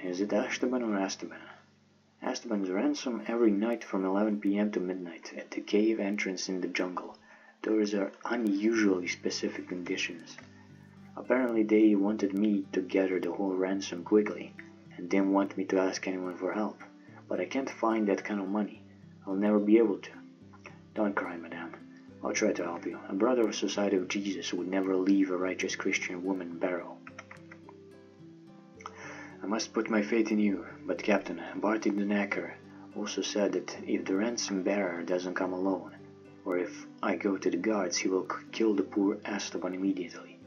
Is it Esteban or Esteban? Esteban's ransom every night from 11 p.m. to midnight at the cave entrance in the jungle. Those are unusually specific conditions. Apparently they wanted me to gather the whole ransom quickly and didn't want me to ask anyone for help. But I can't find that kind of money. I'll never be able to. Don't cry, madame. I'll try to help you. A brother of Society of Jesus would never leave a righteous Christian woman barrow. I must put my faith in you, but Captain Barty the Knacker also said that if the ransom bearer doesn't come alone, or if I go to the guards, he will kill the poor Esteban immediately.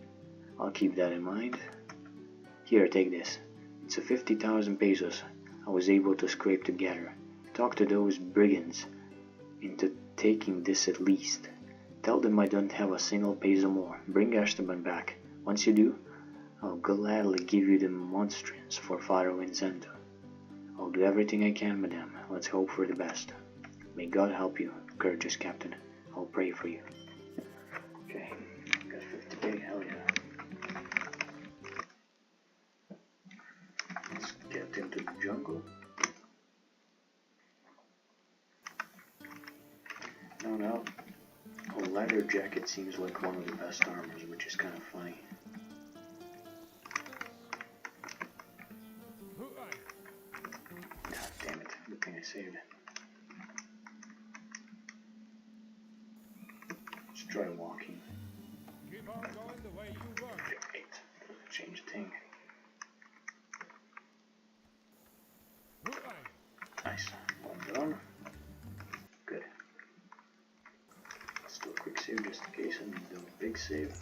I'll keep that in mind. Here, take this. It's a 50,000 pesos I was able to scrape together, Talk to those brigands into taking this at least. Tell them I don't have a single peso more. Bring Esteban back. Once you do, I'll gladly give you the monstrance for Father Vincento. I'll do everything I can, madame. Let's hope for the best. May God help you, courageous captain. I'll pray for you. Okay, got 50k, hell yeah. Let's get into the jungle. Now, a leather jacket seems like one of the best armors, which is kind of funny. God damn it, good thing I saved it. Let's try walking. Keep on going the way you were. Wait, change thing. Nice, one done. Good. Let's do a quick save just in case I need to do a big save.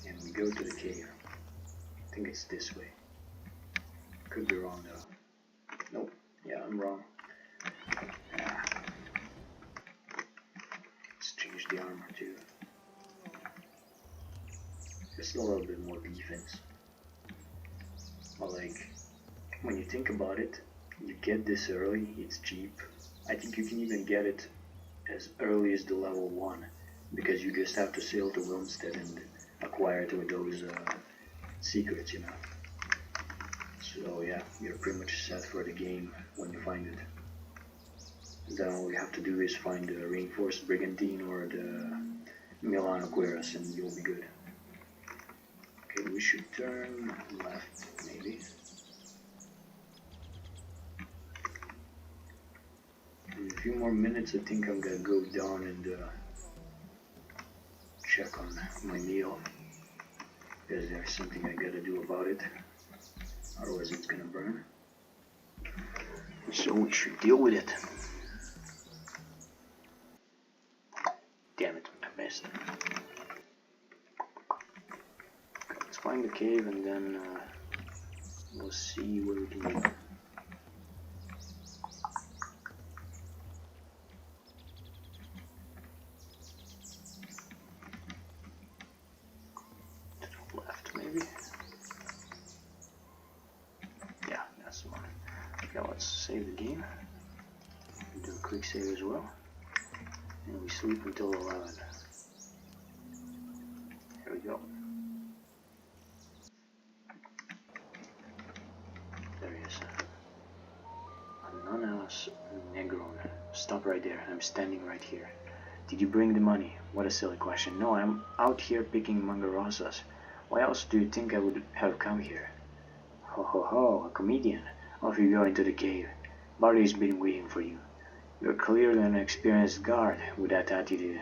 And we go to the cave. I think it's this way. Could be wrong though. Nope. Yeah, I'm wrong. Ah. Let's change the armor too. Just a little bit more defense. But like, when you think about it, you get this early, it's cheap. I think you can even get it as early as the level 1, because you just have to sail to Wilmstead and acquire it with those secrets, you know. So yeah, you're pretty much set for the game when you find it. Then all you have to do is find the reinforced brigantine or the Milano Cueros and you'll be good. Okay, we should turn left, maybe. In a few more minutes, I think I'm gonna go down and check on my meal, because there's something I gotta do about it, otherwise it's gonna burn. So we should deal with it. Damn it, I missed. Let's find the cave and then we'll see where we can go. Save the game, do a quick save as well, and we sleep until 11. Here we go. There he is. Ananas Negron. Stop right there, I'm standing right here. Did you bring the money? What a silly question. No, I'm out here picking mangarosas. Why else do you think I would have come here? Ho ho ho, a comedian. Off you go into the cave. Barty's been waiting for you. You're clearly an experienced guard. With that attitude,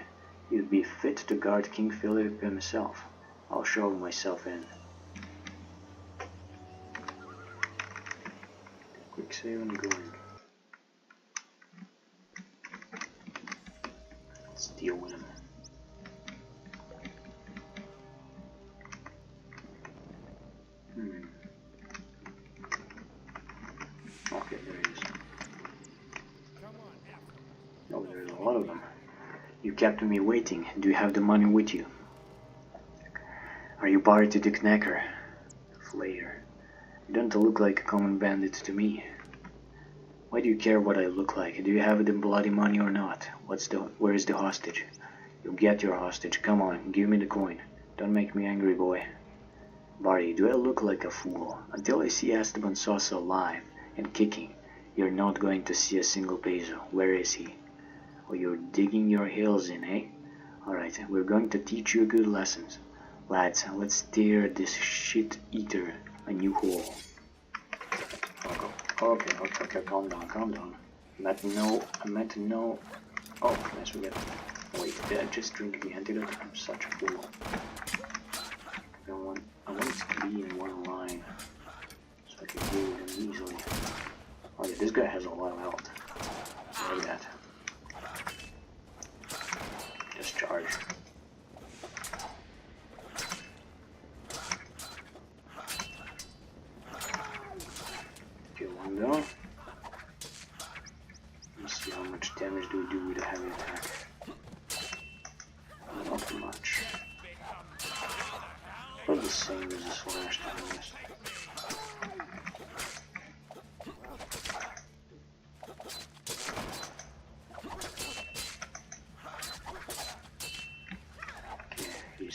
you'd be fit to guard King Philip himself. I'll show myself in. Quick save and going. Let's deal with him. Okay, there he is. Oh, there's a lot of them. You kept me waiting. Do you have the money with you? Are you Barty the Knacker? Flayer. You don't look like a common bandit to me. Why do you care what I look like? Do you have the bloody money or not? Where is the hostage? You'll get your hostage. Come on, give me the coin. Don't make me angry, boy. Barty, do I look like a fool? Until I see Esteban Sosa alive and kicking, you're not going to see a single peso. Where is he? Oh, you're digging your heels in, eh? Alright, we're going to teach you good lessons. Lads, let's steer this shit-eater a new hole. Okay, calm down. I meant no. Oh, I forget. Wait, did I just drink the antidote? I'm such a fool. I want it to be in one line, so I can deal with him easily. Oh yeah, this guy has a lot of health. Like that. Just charge. Okay,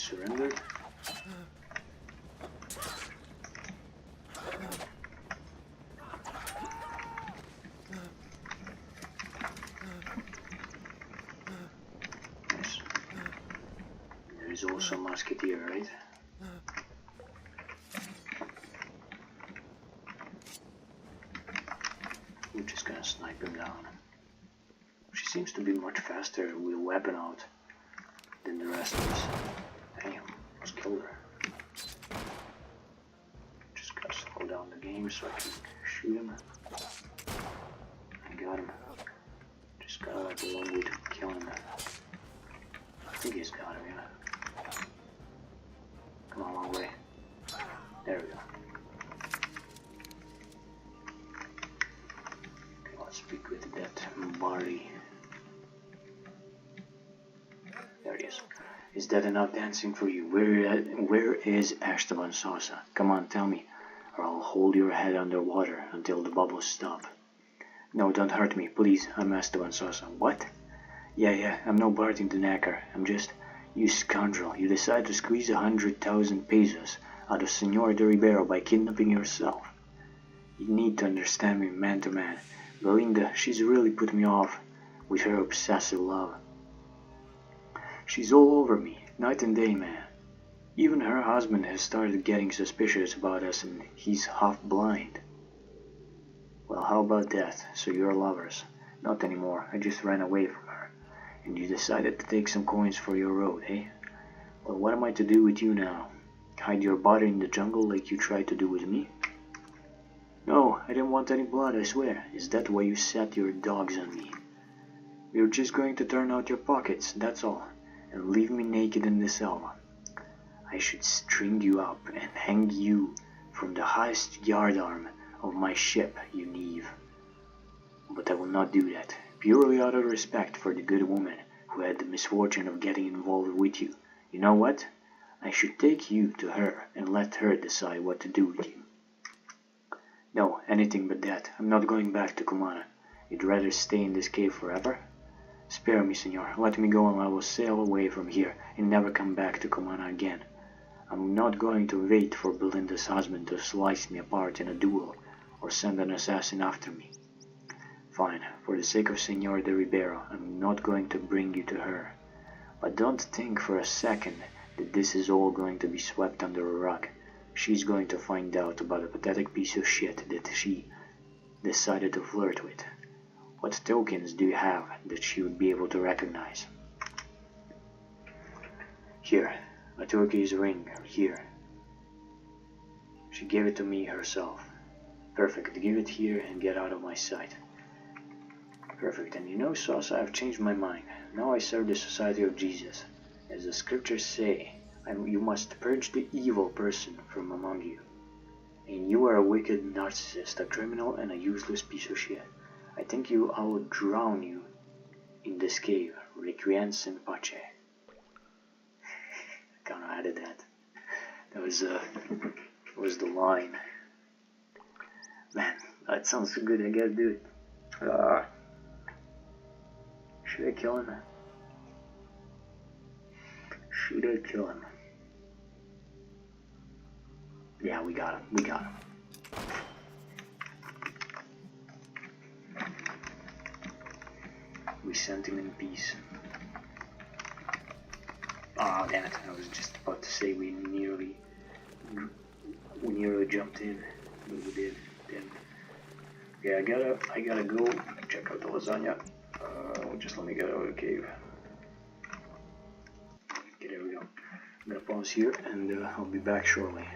surrendered. Nice. There is also a musketeer, right? We're just gonna snipe him down. She seems to be much faster with a weapon out than the rest of us. Damn, almost killed her. Just gotta slow down the game so I can shoot him. I got him. Just gotta like a long way to kill him. I think he's got him, yeah. Come on, long way. There we go. Okay, let's speak with that Barty. There he is. Is that enough dancing for you? Where is Esteban Sosa? Come on, tell me, or I'll hold your head underwater until the bubbles stop. No, don't hurt me, please. I'm Esteban Sosa. What? Yeah, I'm no Barty the Knacker. I'm just... You scoundrel. You decided to squeeze 100,000 pesos out of Senor de Ribeiro by kidnapping yourself. You need to understand me man to man. Belinda, she's really put me off with her obsessive love. She's all over me, night and day, man. Even her husband has started getting suspicious about us and he's half blind. Well, how about that? So you're lovers? Not anymore, I just ran away from her. And you decided to take some coins for your road, eh? Well, what am I to do with you now? Hide your body in the jungle like you tried to do with me? No, I didn't want any blood, I swear. Is that why you set your dogs on me? You're just going to turn out your pockets, that's all. And leave me naked in the cell. I should string you up and hang you from the highest yardarm of my ship, you knave. But I will not do that, purely out of respect for the good woman who had the misfortune of getting involved with you. You know what? I should take you to her and let her decide what to do with you. No, anything but that. I'm not going back to Cumana. You'd rather stay in this cave forever? Spare me, senor. Let me go and I will sail away from here and never come back to Cumana again. I'm not going to wait for Belinda's husband to slice me apart in a duel or send an assassin after me. Fine, for the sake of Senor de Ribeiro, I'm not going to bring you to her. But don't think for a second that this is all going to be swept under a rug. She's going to find out about a pathetic piece of shit that she decided to flirt with. What tokens do you have that she would be able to recognize? Here, a turquoise ring, here. She gave it to me herself. Perfect, give it here and get out of my sight. Perfect, and you know, Sauce, I've changed my mind. Now I serve the Society of Jesus. As the scriptures say, you must purge the evil person from among you. And you are a wicked narcissist, a criminal, and a useless piece of shit. I think I will drown you in this cave. Requiesce in pace. I kinda added that. That was the line. Man, that sounds so good, I gotta do it. Should I kill him? Should I kill him? Yeah, we got him. We sent him in peace. Ah, damn it, I was just about to say we nearly jumped in, but we did. Then, yeah, I gotta go check out the lasagna. Just let me get out of the cave. Okay, there we go. I'm gonna pause here and I'll be back shortly.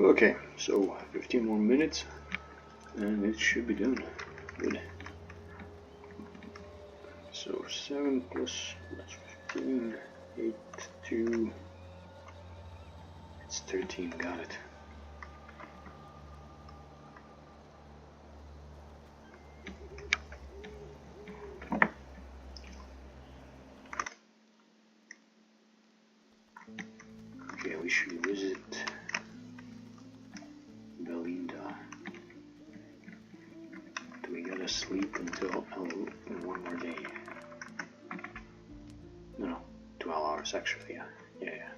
Okay, so 15 more minutes and it should be done. Good. So 7 plus that's 15, 8, 2, it's 13, got it. Okay, we should visit Belinda. Do we gotta sleep until one more day? No, 12 hours actually, yeah. Yeah.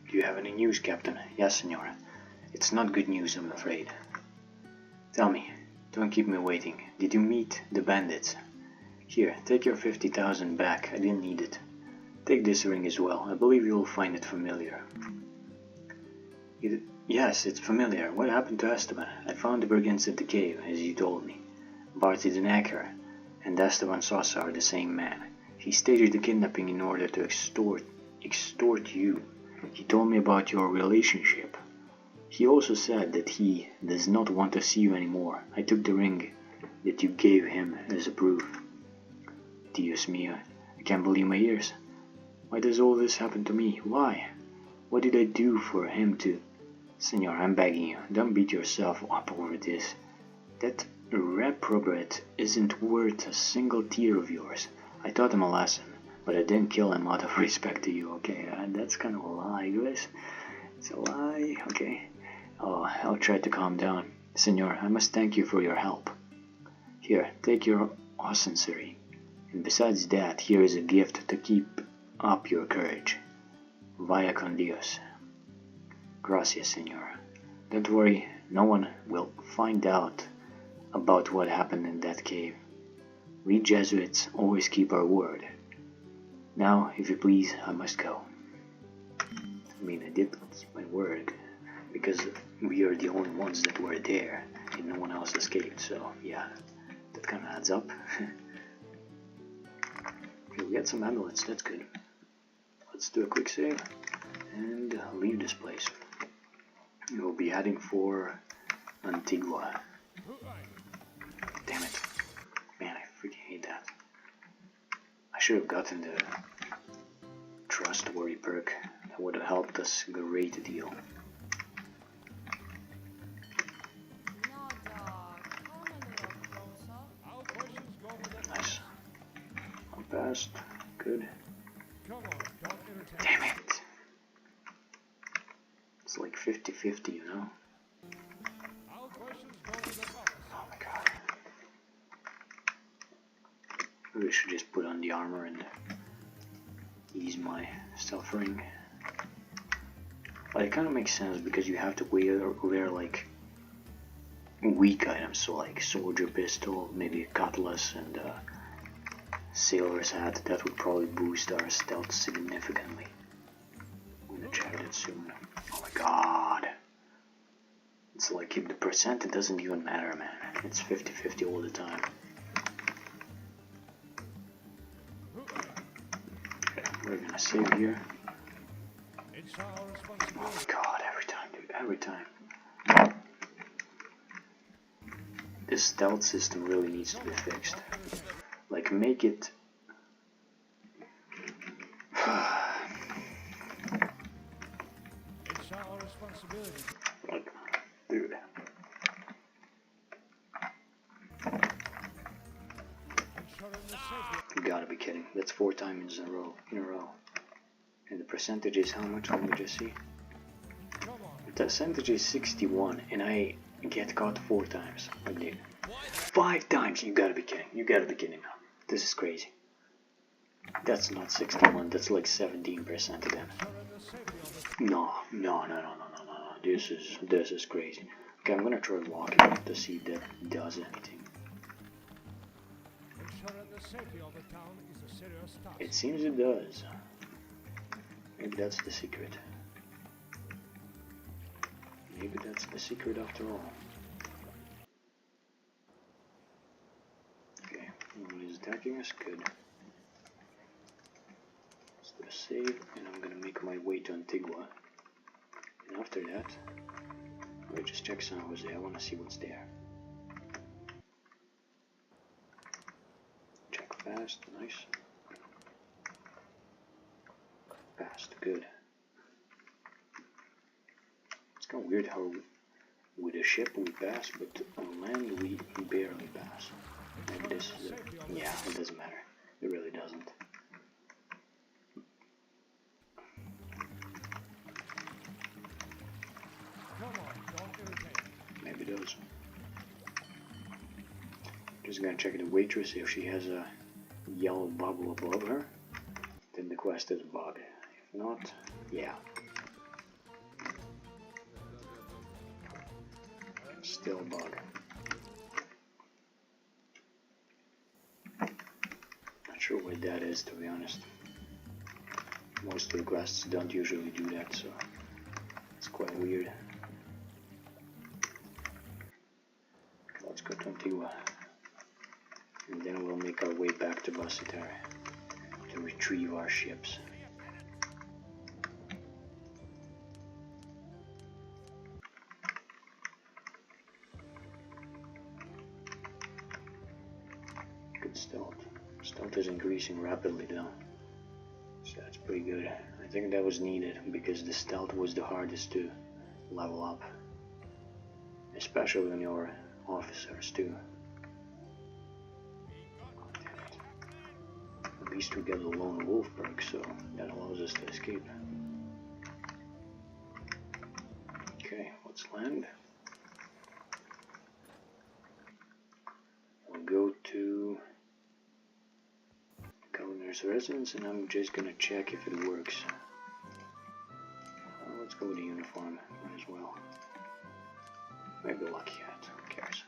Do you have any news, Captain? Yes, Senora. It's not good news, I'm afraid. Tell me, don't keep me waiting. Did you meet the bandits? Here, take your 50,000 back. I didn't need it. Take this ring as well. I believe you'll find it familiar. Yes, it's familiar. What happened to Esteban? I found the brigands at the cave, as you told me. Barty the Knacker and Esteban Sosa are the same man. He staged the kidnapping in order to extort you. He told me about your relationship. He also said that he does not want to see you anymore. I took the ring that you gave him as a proof. Dios mío, I can't believe my ears. Why does all this happen to me? Why? What did I do for him to... Senor, I'm begging you, don't beat yourself up over this. That reprobate isn't worth a single tear of yours. I taught him a lesson, but I didn't kill him out of respect to you, okay? That's kind of a lie, guys. It's a lie, okay? Oh, I'll try to calm down. Senor, I must thank you for your help. Here, take your osancery. And besides that, here is a gift to keep up your courage. Vaya con Dios. Gracias, Senor. Don't worry, no one will find out about what happened in that cave. We Jesuits always keep our word. Now, if you please, I must go. I mean, I did keep my word, because we are the only ones that were there, and no one else escaped, so yeah, that kind of adds up. Okay, we got some amulets, that's good. Let's do a quick save, and leave this place. We'll be heading for Antigua. Damn it. Man, I freaking hate that. I should have gotten the trustworthy perk. That would have helped us a great deal. Nice. One passed. Good. Damn it. It's like 50-50, you know? Oh my god. Maybe I should just put on the armor and ease my suffering. But it kind of makes sense because you have to wear like weak items, so like soldier pistol, maybe a cutlass, and sailor's hat. That would probably boost our stealth significantly. I'm gonna check that soon. Oh my god. It's like if the percent, it doesn't even matter, man. It's 50-50 all the time. Okay, we're gonna save here. Oh my god, every time, dude, every time. This stealth system really needs to be fixed. Like, make it... Like, dude. You gotta be kidding. That's 4 times in a row. And the percentage is how much? Let me just see. The percentage is 61, and I get caught 4 times. Like, dude. 5 times! You gotta be kidding. You gotta be kidding now. This is crazy. That's not 61, that's like 17% again. No. This is crazy. Okay, I'm gonna try walking to see if that does anything. It seems it does. Maybe that's the secret. Maybe that's the secret after all. attacking us? Good. Let's do a save, and I'm gonna make my way to Antigua. And after that, I'll just check San Jose. I wanna see what's there. Check fast, nice. Fast, good. It's kind of weird how with a ship we pass, but on land we barely pass. Maybe this is yeah, it doesn't matter. It really doesn't. Come on, don't irritate. Maybe it does. Just gonna check the waitress if she has a yellow bubble above her. Then the quest is bug. If not, yeah. Still bug. Not sure what that is, to be honest. Most of the quests don't usually do that, so it's quite weird. Let's go to Antigua. And then we'll make our way back to Basitari to retrieve our ships. Good stealth. Stealth is increasing rapidly though, so that's pretty good. I think that was needed because the stealth was the hardest to level up, especially on your officers too. At least we get the lone wolf perk, so that allows us to escape. Okay, let's land. We'll go to Governor's residence, and I'm just gonna check if it works. Let's go with the uniform, might as well. Maybe lucky hat, who cares?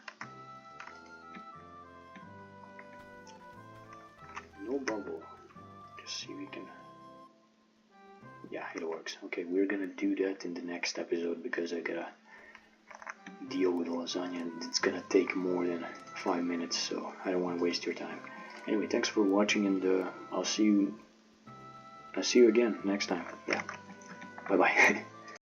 No bubble. Just see if we can. Yeah, it works. Okay, we're gonna do that in the next episode because I gotta deal with lasagna and it's gonna take more than 5 minutes, so I don't want to waste your time. Anyway, thanks for watching, and I'll see you again next time. Yeah, bye bye.